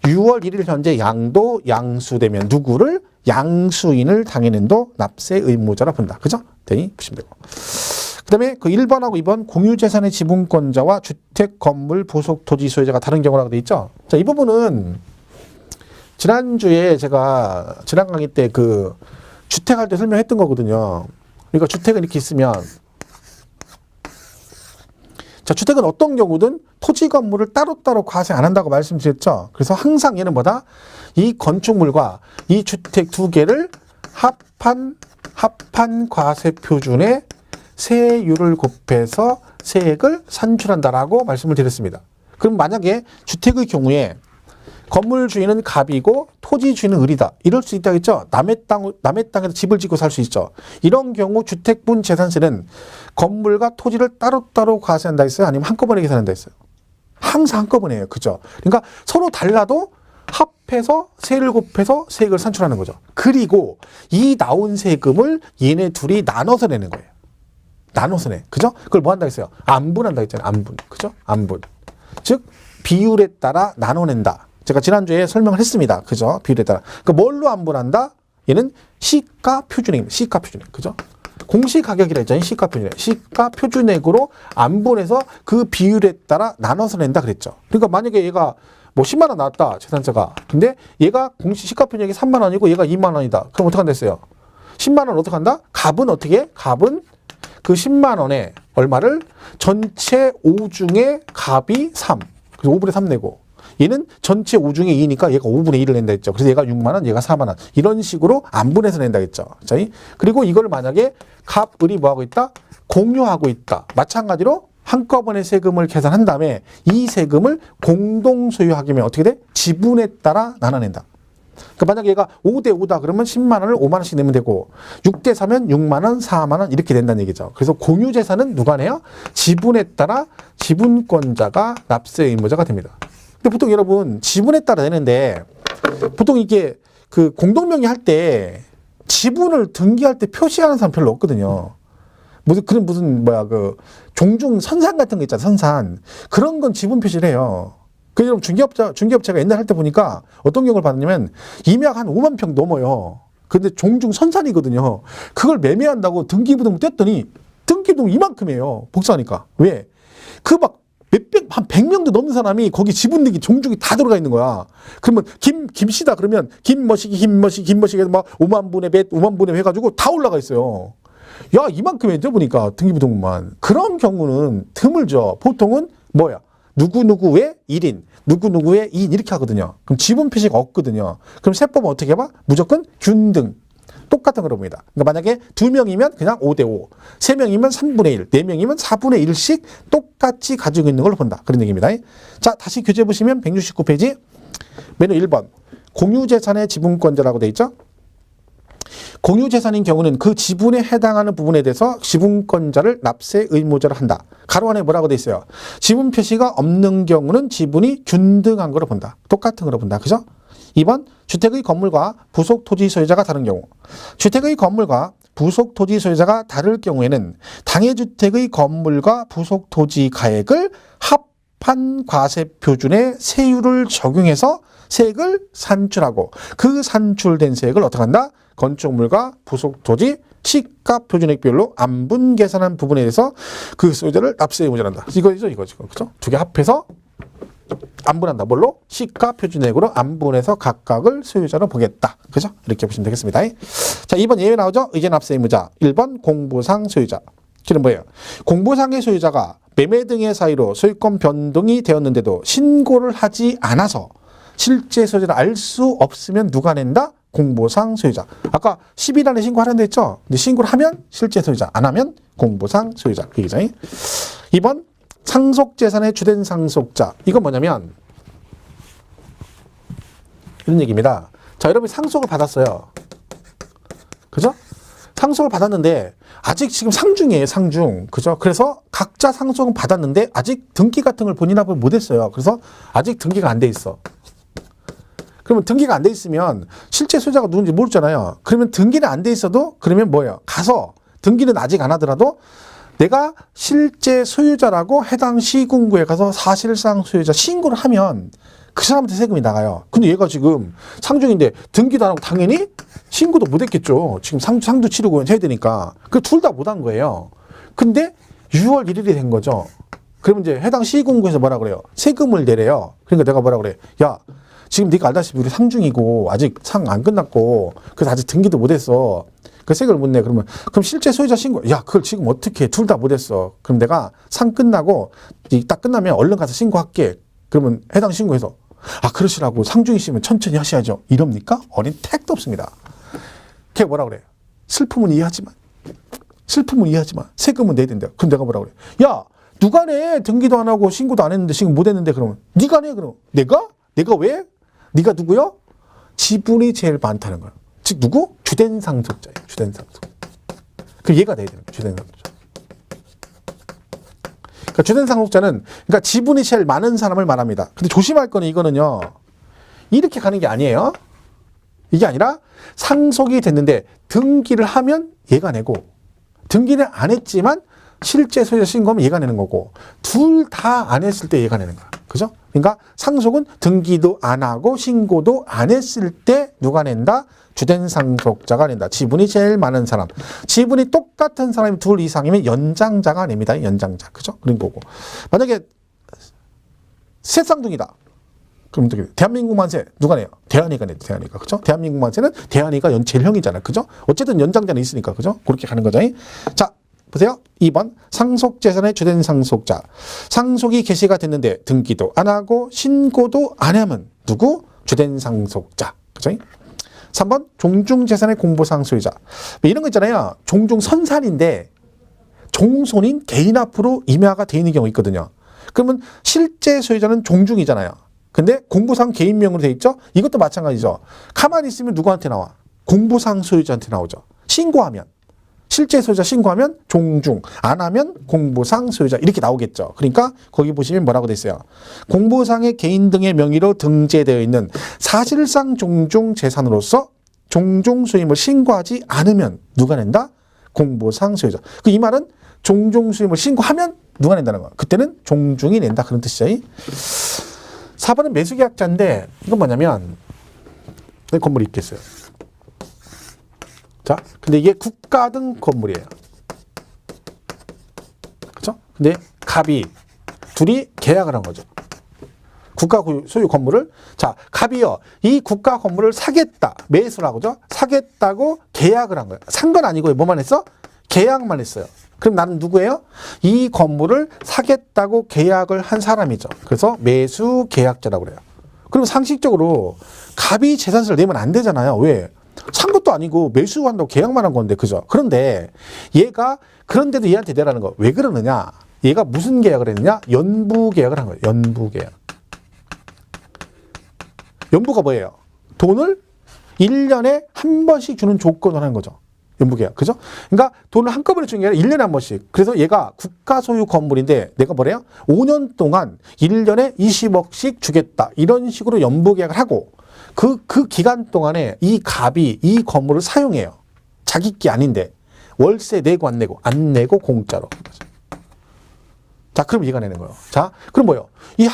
6월 1일 현재 양도 양수되면 누구를? 양수인을 당해낸도 납세 의무자라 본다. 그죠? 되니 보시면 되고. 그 다음에 그 1번하고 2번 공유재산의 지분권자와 주택, 건물, 부속, 토지 소유자가 다른 경우라고 돼 있죠. 자, 이 부분은 지난주에 제가 지난 강의 때 그 주택할 때 설명했던 거거든요. 그러니까 주택은 이렇게 있으면 자, 주택은 어떤 경우든 토지 건물을 따로따로 과세 안 한다고 말씀드렸죠. 그래서 항상 얘는 뭐다? 이 건축물과 이 주택 두 개를 합한 과세 표준의 세율을 곱해서 세액을 산출한다라고 말씀을 드렸습니다. 그럼 만약에 주택의 경우에 건물 주인은 갑이고 토지 주인은 을이다. 이럴 수 있다겠죠. 남의 땅에서 집을 짓고 살 수 있죠. 이런 경우 주택분 재산세는 건물과 토지를 따로따로 과세한다 했어요? 아니면 한꺼번에 계산한다 했어요? 항상 한꺼번에 해요. 그죠? 그러니까 서로 달라도 합해서 세를 곱해서 세액을 산출하는 거죠. 그리고 이 나온 세금을 얘네 둘이 나눠서 내는 거예요. 나눠서 내. 그죠? 그걸 뭐 한다 했어요? 안분한다 했잖아요. 안분. 그죠? 안분. 즉 비율에 따라 나눠낸다. 제가 지난주에 설명을 했습니다. 그죠? 비율에 따라. 그러니까 뭘로 안분한다? 얘는 시가 표준액입니다. 시가 표준액. 그죠? 공시 가격이라 했잖아요. 시가 표준액. 시가 표준액으로 안분해서 그 비율에 따라 나눠서 낸다 그랬죠. 그러니까 만약에 얘가 뭐 10만 원 나왔다. 재산세가. 근데 얘가 공시 시가 표준액이 3만 원이고 얘가 2만 원이다. 그럼 어떻게 한다 했어요? 10만 원 어떻게 한다? 갑은 어떻게 해? 갑은 그 10만 원에 얼마를 전체 5 중에 갑이 3. 그래서 5분의 3 내고 얘는 전체 5 중에 2니까 얘가 5분의 1을 낸다 했죠. 그래서 얘가 6만 원, 얘가 4만 원. 이런 식으로 안분해서 낸다 했죠. 자, 그리고 이걸 만약에 갑, 을이 뭐하고 있다? 공유하고 있다. 마찬가지로 한꺼번에 세금을 계산한 다음에 이 세금을 공동 소유하게 하면 어떻게 돼? 지분에 따라 나눠낸다. 그러니까 만약에 얘가 5대 5다 그러면 10만 원을 5만 원씩 내면 되고 6대 4면 6만 원, 4만 원 이렇게 된다는 얘기죠. 그래서 공유 재산은 누가 내요? 지분에 따라 지분권자가 납세 의무자가 됩니다. 근데 보통 여러분 지분에 따라 내는데 보통 이게 그 공동명의 할 때 지분을 등기할 때 표시하는 사람 별로 없거든요. 무슨 뭐야 그 종중 선산 같은 거 있잖아. 선산. 그런 건 지분 표시를 해요. 그 여러분 중개업체가 옛날 할 때 보니까 어떤 경우를 봤냐면 임야가 한 5만 평 넘어요. 근데 종중 선산이거든요. 그걸 매매한다고 등기부등 뗐더니 등기부등 이만큼이에요. 복사하니까. 왜? 그 막 한 100명도 넘는 사람이 거기 지분 등기 종중이 다 들어가 있는 거야. 그러면 김씨다 그러면 김머시기 해서 막 5만 분의 몇 5만 분의 해가지고 다 올라가 있어요. 야 이만큼 해줘 보니까 등기부등만. 그런 경우는 드물죠. 보통은 뭐야? 누구누구의 1인, 누구누구의 2인 이렇게 하거든요. 그럼 지분 표시가 없거든요. 그럼 세법은 어떻게 해봐? 무조건 균등. 똑같은 걸 봅니다. 그러니까 만약에 2명이면 그냥 5대 5, 3명이면 3분의 1, 4명이면 4분의 1씩 똑같이 가지고 있는 걸로 본다. 그런 얘기입니다. 자, 다시 교재 보시면 169페이지 메뉴 1번 공유재산의 지분권자라고 돼 있죠. 공유재산인 경우는 그 지분에 해당하는 부분에 대해서 지분권자를 납세 의무자로 한다. 가로 안에 뭐라고 돼 있어요? 지분 표시가 없는 경우는 지분이 균등한 거로 본다. 똑같은 거로 본다. 그죠? 2번 주택의 건물과 부속 토지 소유자가 다른 경우. 주택의 건물과 부속 토지 소유자가 다를 경우에는 당해 주택의 건물과 부속 토지 가액을 합한 과세 표준의 세율을 적용해서 세액을 산출하고 그 산출된 세액을 어떻게 한다? 건축물과 부속 토지 시가 표준액별로 안분 계산한 부분에 대해서 그 소유자를 납세 의무자로 한다. 이거죠. 그죠? 두 개 합해서 안분한다. 뭘로? 시가 표준액으로 안분해서 각각을 소유자로 보겠다. 그죠? 이렇게 보시면 되겠습니다. 자, 2번 예외 나오죠? 의제 납세 의무자. 1번 공부상 소유자. 지금 뭐예요? 공부상의 소유자가 매매 등의 사유로 소유권 변동이 되었는데도 신고를 하지 않아서 실제 소유자를 알 수 없으면 누가 낸다? 공보상 소유자. 아까 10일 안에 신고하라고 했죠? 근데 신고를 하면 실제 소유자, 안 하면 공보상 소유자. 그 얘기죠. 2번 상속재산의 주된 상속자. 이건 뭐냐면 이런 얘기입니다. 자, 여러분이 상속을 받았어요. 그죠? 상속을 받았는데 아직 지금 상중이에요. 상중. 그죠? 그래서 각자 상속은 받았는데 아직 등기 같은 걸 본인 앞에 못했어요. 그래서 아직 등기가 안 돼 있어. 그러면 등기가 안 돼 있으면 실제 소유자가 누군지 모르잖아요. 그러면 등기는 안 돼 있어도 그러면 뭐예요? 가서 등기는 아직 안 하더라도 내가 실제 소유자라고 해당 시군구에 가서 사실상 소유자 신고를 하면 그 사람한테 세금이 나가요. 근데 얘가 지금 상중인데 등기도 안 하고 당연히 신고도 못 했겠죠. 지금 상도 치르고 해야 되니까. 그 둘 다 못 한 거예요. 근데 6월 1일이 된 거죠. 그러면 이제 해당 시군구에서 뭐라 그래요? 세금을 내래요. 그러니까 내가 뭐라 그래? 야, 지금 네가 알다시피 우리 상중이고 아직 상 안 끝났고 그래서 아직 등기도 못했어. 그 세금을 못 내. 그럼 실제 소유자 신고. 야, 그걸 지금 어떻게 둘 다 못했어. 그럼 내가 상 끝나고 딱 끝나면 얼른 가서 신고할게. 그러면 해당 신고해서 아 그러시라고 상중이시면 천천히 하셔야죠. 이럽니까? 어린 택도 없습니다. 걔 뭐라 그래? 슬픔은 이해하지만 세금은 내야 된다. 그럼 내가 뭐라 그래? 야 누가 내? 등기도 안 하고 신고도 안 했는데 지금 못 했는데 그러면 네가 내 그럼. 내가 왜? 네가 누구요? 지분이 제일 많다는 거야. 즉 누구? 주된 상속자예요. 주된 상속자. 그 얘가 돼야 되는 거야. 주된 상속자. 그러니까 주된 상속자는 그러니까 지분이 제일 많은 사람을 말합니다. 근데 조심할 거는 이거는요. 이렇게 가는 게 아니에요. 이게 아니라 상속이 됐는데 등기를 하면 얘가 내고 등기를 안 했지만 실제 소유자 신고하면 얘가 내는 거고 둘 다 안 했을 때 얘가 내는 거야. 그죠? 그러니까 상속은 등기도 안 하고 신고도 안 했을 때 누가 낸다? 주된 상속자가 낸다. 지분이 제일 많은 사람. 지분이 똑같은 사람이 둘 이상이면 연장자가 냅니다. 연장자. 그죠? 그런 거고. 만약에 세 쌍둥이다. 그럼 대한민국 만세 누가 내요? 대한이가 내죠. 대한이가. 그죠? 대한민국 만세는 대한이가 제일 형이잖아. 그죠? 어쨌든 연장자는 있으니까. 그죠? 그렇게 가는 거죠. 자, 보세요. 2번 상속재산의 주된 상속자. 상속이 개시가 됐는데 등기도 안 하고 신고도 안 하면 누구? 주된 상속자. 그죠? 3번 종중재산의 공보상 소유자. 이런 거 있잖아요. 종중 선산인데 종손인 개인 앞으로 임야가 돼 있는 경우 있거든요. 그러면 실제 소유자는 종중이잖아요. 근데 공보상 개인명으로 돼 있죠? 이것도 마찬가지죠. 가만히 있으면 누구한테 나와? 공보상 소유자한테 나오죠. 신고하면. 실제 소유자 신고하면 종중, 안 하면 공보상 소유자 이렇게 나오겠죠. 그러니까 거기 보시면 뭐라고 돼 있어요. 공보상의 개인 등의 명의로 등재되어 있는 사실상 종중 재산으로서 종중 수임을 신고하지 않으면 누가 낸다? 공보상 소유자. 이 말은 종중 수임을 신고하면 누가 낸다는 거야. 그때는 종중이 낸다 그런 뜻이죠. 4번은 매수계약자인데 이건 뭐냐면 건물이 있겠어요. 자, 근데 이게 국가 등 건물이에요. 그렇죠? 근데 갑이 둘이 계약을 한 거죠. 국가 소유 건물을 자, 갑이요. 이 국가 건물을 사겠다. 매수라고 하죠. 사겠다고 계약을 한 거예요. 산 건 아니고요. 뭐만 했어? 계약만 했어요. 그럼 나는 누구예요? 이 건물을 사겠다고 계약을 한 사람이죠. 그래서 매수 계약자라고 그래요. 그럼 상식적으로 갑이 재산세를 내면 안 되잖아요. 왜? 산 것도 아니고 매수한다고 계약만 한 건데, 그죠? 그런데 얘가 그런데도 얘한테 내라는 거. 왜 그러느냐? 얘가 무슨 계약을 했느냐? 연부 계약을 한 거예요. 연부 계약. 연부가 뭐예요? 돈을 1년에 한 번씩 주는 조건을 하는 거죠. 연부 계약. 그죠? 그러니까 돈을 한꺼번에 주는 게 아니라 1년에 한 번씩. 그래서 얘가 국가 소유 건물인데 내가 뭐래요? 5년 동안 1년에 20억씩 주겠다. 이런 식으로 연부 계약을 하고 그 기간 동안에 이 갑이 이 건물을 사용해요. 자기 게 아닌데 월세 내고 안 내고 공짜로. 자, 그럼 얘가 내는 거예요. 자, 그럼 뭐예요? 이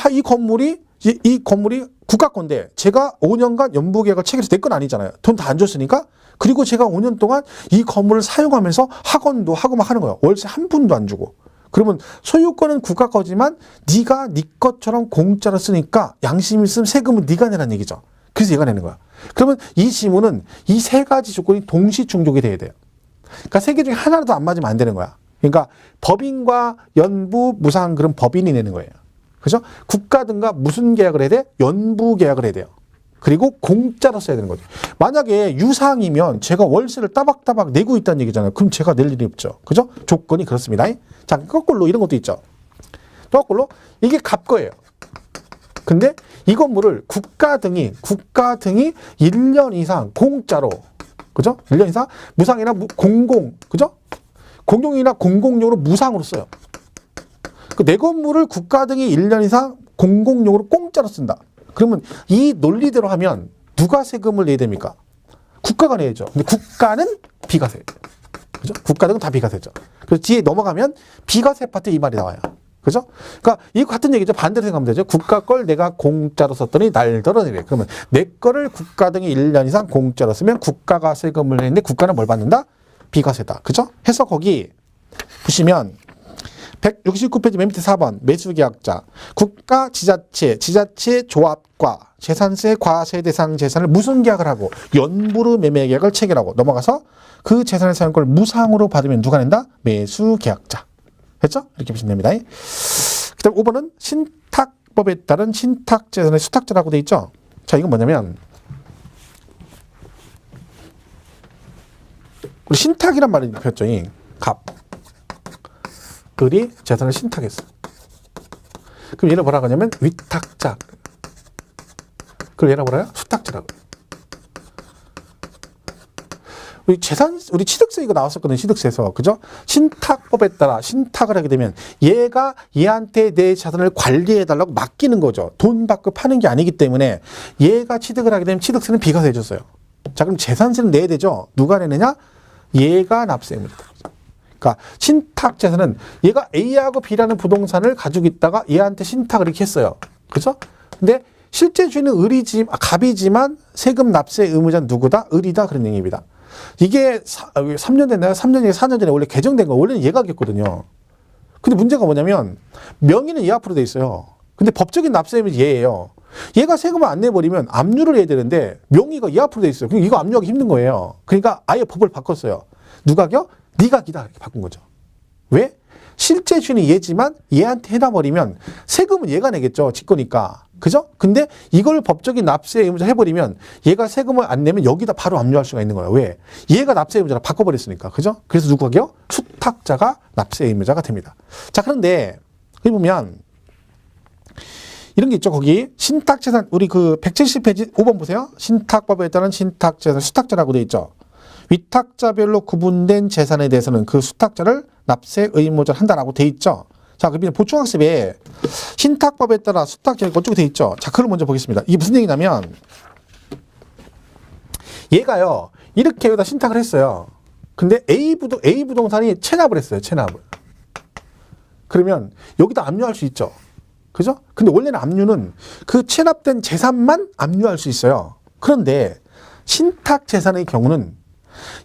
건물이 국가 건데 제가 5년간 연부 계약을 체결해서 내 건 아니잖아요. 돈 다 안 줬으니까. 그리고 제가 5년 동안 이 건물을 사용하면서 학원도 하고 막 하는 거예요. 월세 한 푼도 안 주고. 그러면 소유권은 국가 거지만 네가 네 것처럼 공짜로 쓰니까 양심 있으면 세금은 네가 내라는 얘기죠. 그래서 얘가 내는 거야. 그러면 이 지문은 이 세 가지 조건이 동시 충족이 돼야 돼요. 그러니까 세 개 중에 하나라도 안 맞으면 안 되는 거야. 그러니까 법인과 연부, 무상 그런 법인이 내는 거예요. 그죠? 국가 등과 무슨 계약을 해야 돼? 연부 계약을 해야 돼요. 그리고 공짜로 써야 되는 거죠. 만약에 유상이면 제가 월세를 따박따박 내고 있다는 얘기잖아요. 그럼 제가 낼 일이 없죠. 그죠? 조건이 그렇습니다. 자, 거꾸로 이런 것도 있죠. 거꾸로 이게 갑 거예요. 근데 이 건물을 국가 등이 1년 이상 공짜로, 그죠? 1년 이상 무상이나 그죠? 공용이나 공공용으로 무상으로 써요. 내 건물을 국가 등이 1년 이상 공공용으로 공짜로 쓴다. 그러면 이 논리대로 하면 누가 세금을 내야 됩니까? 국가가 내야죠. 근데 국가는 비과세. 그죠? 국가 등은 다 비과세죠. 그래서 뒤에 넘어가면 비과세 파트 이 말이 나와요. 그죠? 그러니까 이 같은 얘기죠. 반대로 생각하면 되죠. 국가 걸 내가 공짜로 썼더니 날 덜어내래. 그러면 내 거를 국가 등이 1년 이상 공짜로 쓰면 국가가 세금을 내는데 국가는 뭘 받는다? 비과세다. 그죠? 해서 거기 보시면 169페이지 맨 밑에 4번 매수계약자 국가 지자체 조합과 재산세 과세 대상 재산을 무슨 계약을 하고 연부로 매매 계약을 체결하고 넘어가서 그 재산의 사용권을 무상으로 받으면 누가 낸다? 매수 계약자. 했죠? 이렇게 보시면 됩니다. 그다음 5번은 신탁법에 따른 신탁 재산의 수탁자라고 돼 있죠. 자, 이건 뭐냐면 우리 신탁이란 말이 배웠죠. 갑. 을이 재산을 신탁했어. 그럼 얘를 뭐라고 하냐면 위탁자. 그걸 얘를 뭐라고 해요? 수탁자라고. 우리 취득세 이거 나왔었거든요. 취득세에서. 그죠? 신탁법에 따라 신탁을 하게 되면 얘가 얘한테 내 자산을 관리해달라고 맡기는 거죠. 돈 받고 파는 게 아니기 때문에 얘가 취득을 하게 되면 취득세는 비가 내줬어요. 자, 그럼 재산세는 내야 되죠. 누가 내느냐? 얘가 납세 의무자다. 그러니까 신탁 재산은 얘가 A하고 B라는 부동산을 가지고 있다가 얘한테 신탁을 이렇게 했어요. 그죠? 근데 실제 주인은 갑이지만 세금 납세 의무자는 누구다? 을이다. 그런 얘기입니다. 이게 3년 됐나요? 3년이 4년 전에 원래 개정된 거 원래는 얘가 겠거든요. 근데 문제가 뭐냐면 명의는 얘 앞으로 돼 있어요. 근데 법적인 납세임이 얘예요. 얘가 세금을 안 내버리면 압류를 해야 되는데 명의가 얘 앞으로 돼 있어요. 그러니까 이거 압류하기 힘든 거예요. 그러니까 아예 법을 바꿨어요. 누가요? 네가 기다 이렇게 바꾼 거죠. 왜? 실제 주인이 얘지만 얘한테 해놔버리면 세금은 얘가 내겠죠. 직거니까. 그죠? 근데 이걸 법적인 납세 의무자 해버리면 얘가 세금을 안 내면 여기다 바로 압류할 수가 있는 거예요. 왜? 얘가 납세 의무자를 바꿔버렸으니까. 그죠? 그래서 누가요? 수탁자가 납세 의무자가 됩니다. 자, 그런데 여기 보면 이런 게 있죠. 거기 신탁재산 우리 그 170페이지 5번 보세요. 신탁법에 따른 신탁재산 수탁자라고 돼 있죠. 위탁자별로 구분된 재산에 대해서는 그 수탁자를 납세 의무자를 한다라고 돼 있죠. 자, 그러면 보충학습에 신탁법에 따라 수탁자가 어쩌고 돼 있죠. 자, 그걸 먼저 보겠습니다. 이게 무슨 얘기냐면 얘가요 이렇게 여기다 신탁을 했어요. 근데 A 부동산이 체납을 했어요. 체납을. 그러면 여기다 압류할 수 있죠. 그죠? 근데 원래는 압류는 그 체납된 재산만 압류할 수 있어요. 그런데 신탁 재산의 경우는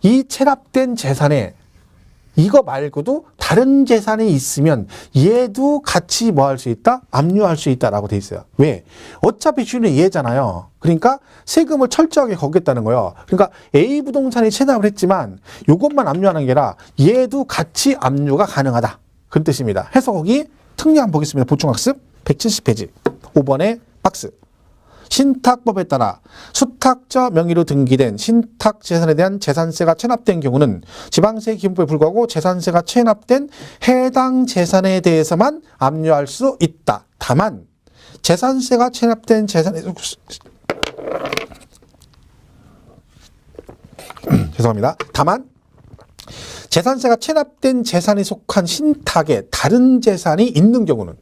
이 체납된 재산에 이거 말고도 다른 재산이 있으면 얘도 같이 뭐 할 수 있다? 압류할 수 있다라고 돼 있어요. 왜? 어차피 주인은 얘잖아요. 그러니까 세금을 철저하게 걷겠다는 거예요. 그러니까 A 부동산이 체납을 했지만 이것만 압류하는 게 아니라 얘도 같이 압류가 가능하다. 그런 뜻입니다. 해서 거기 특례 한번 보겠습니다. 보충학습 170페이지 5번의 박스. 신탁법에 따라 수탁자 명의로 등기된 신탁 재산에 대한 재산세가 체납된 경우는 지방세 기본법에 불구하고 재산세가 체납된 해당 재산에 대해서만 압류할 수 있다. 다만 재산세가 체납된 재산에 죄송합니다. 다만 재산세가 체납된 재산이 속한 신탁에 다른 재산이 있는 경우는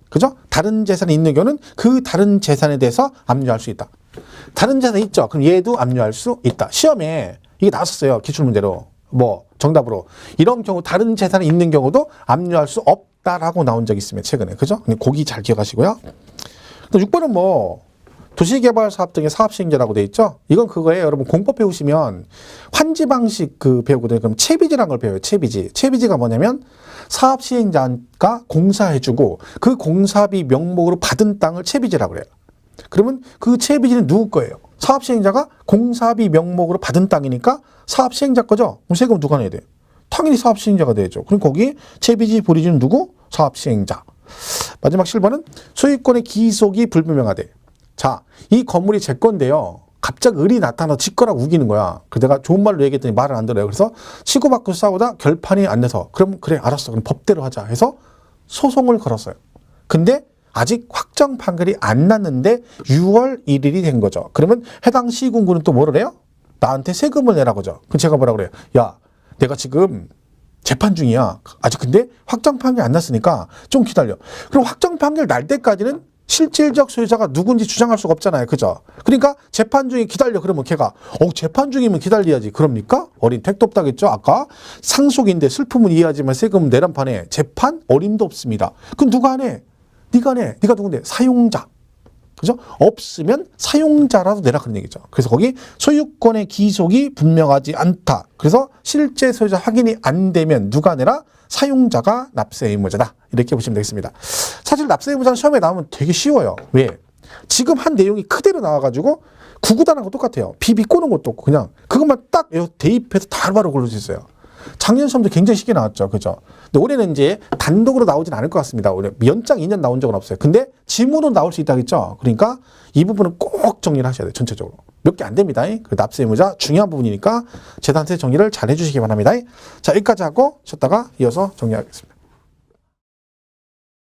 그죠? 다른 재산이 있는 경우는 그 다른 재산에 대해서 압류할 수 있다. 다른 재산이 있죠? 그럼 얘도 압류할 수 있다. 시험에 이게 나왔었어요. 기출문제로. 뭐 정답으로. 이런 경우 다른 재산이 있는 경우도 압류할 수 없다라고 나온 적이 있습니다. 최근에. 그죠? 거기 잘 기억하시고요. 6번은 뭐 도시개발사업 등의 사업시행자라고 돼 있죠? 이건 그거예요. 여러분 공법 배우시면 환지 방식 그 배우거든요. 그럼 채비지라는 걸 배워요. 채비지. 채비지가 뭐냐면 사업시행자가 공사해주고 그 공사비 명목으로 받은 땅을 채비지라고 그래요. 그러면 그 채비지는 누구 거예요? 사업시행자가 공사비 명목으로 받은 땅이니까 사업시행자 거죠? 그럼 세금 누가 내야 돼요? 당연히 사업시행자가 되죠. 그럼 거기 채비지 보리지는 누구? 사업시행자. 마지막 7번은 소유권의 기속이 불분명하대. 자, 이 건물이 제 건데요. 갑자기 을이 나타나서 지 거라고 우기는 거야. 그래서 내가 좋은 말로 얘기했더니 말을 안 들어요. 그래서 치고받고 싸우다 결판이 안 돼서 그럼 그래 알았어. 그럼 법대로 하자 해서 소송을 걸었어요. 근데 아직 확정 판결이 안 났는데 6월 1일이 된 거죠. 그러면 해당 시군구는 또 뭐를 해요? 나한테 세금을 내라고죠. 그럼 제가 뭐라 그래요? 야, 내가 지금 재판 중이야. 아직 근데 확정 판결이 안 났으니까 좀 기다려. 그럼 확정 판결 날 때까지는 실질적 소유자가 누군지 주장할 수가 없잖아요. 그죠? 그러니까 재판 중에 기다려. 그러면 걔가 재판 중이면 기다려야지. 그럽니까? 어린 택도 없다겠죠? 아까 상속인데 슬픔은 이해하지만 세금은 내란 판에 재판 어림도 없습니다. 그럼 누가 하네? 네가 내. 네가 누군데? 사용자. 그죠? 없으면 사용자라도 내라 그런 얘기죠. 그래서 거기 소유권의 기속이 분명하지 않다. 그래서 실제 소유자 확인이 안 되면 누가 내라? 사용자가 납세 의무자다. 이렇게 보시면 되겠습니다. 사실 납세 의무자는 시험에 나오면 되게 쉬워요. 왜? 지금 한 내용이 그대로 나와가지고 구구단한 거 똑같아요. 비비 꼬는 것도 없고 그냥 그것만 딱 대입해서 바로바로 고를 수 있어요. 작년 시험도 굉장히 쉽게 나왔죠. 그죠? 근데 올해는 이제 단독으로 나오진 않을 것 같습니다. 올해 연장 2년 나온 적은 없어요. 근데 지문으로 나올 수 있다겠죠? 그러니까 이 부분은 꼭 정리를 하셔야 돼요. 전체적으로. 몇 개 안 됩니다. 그 납세 의무자 중요한 부분이니까 재산세 정리를 잘 해주시기 바랍니다. 자, 여기까지 하고 쉬었다가 이어서 정리하겠습니다.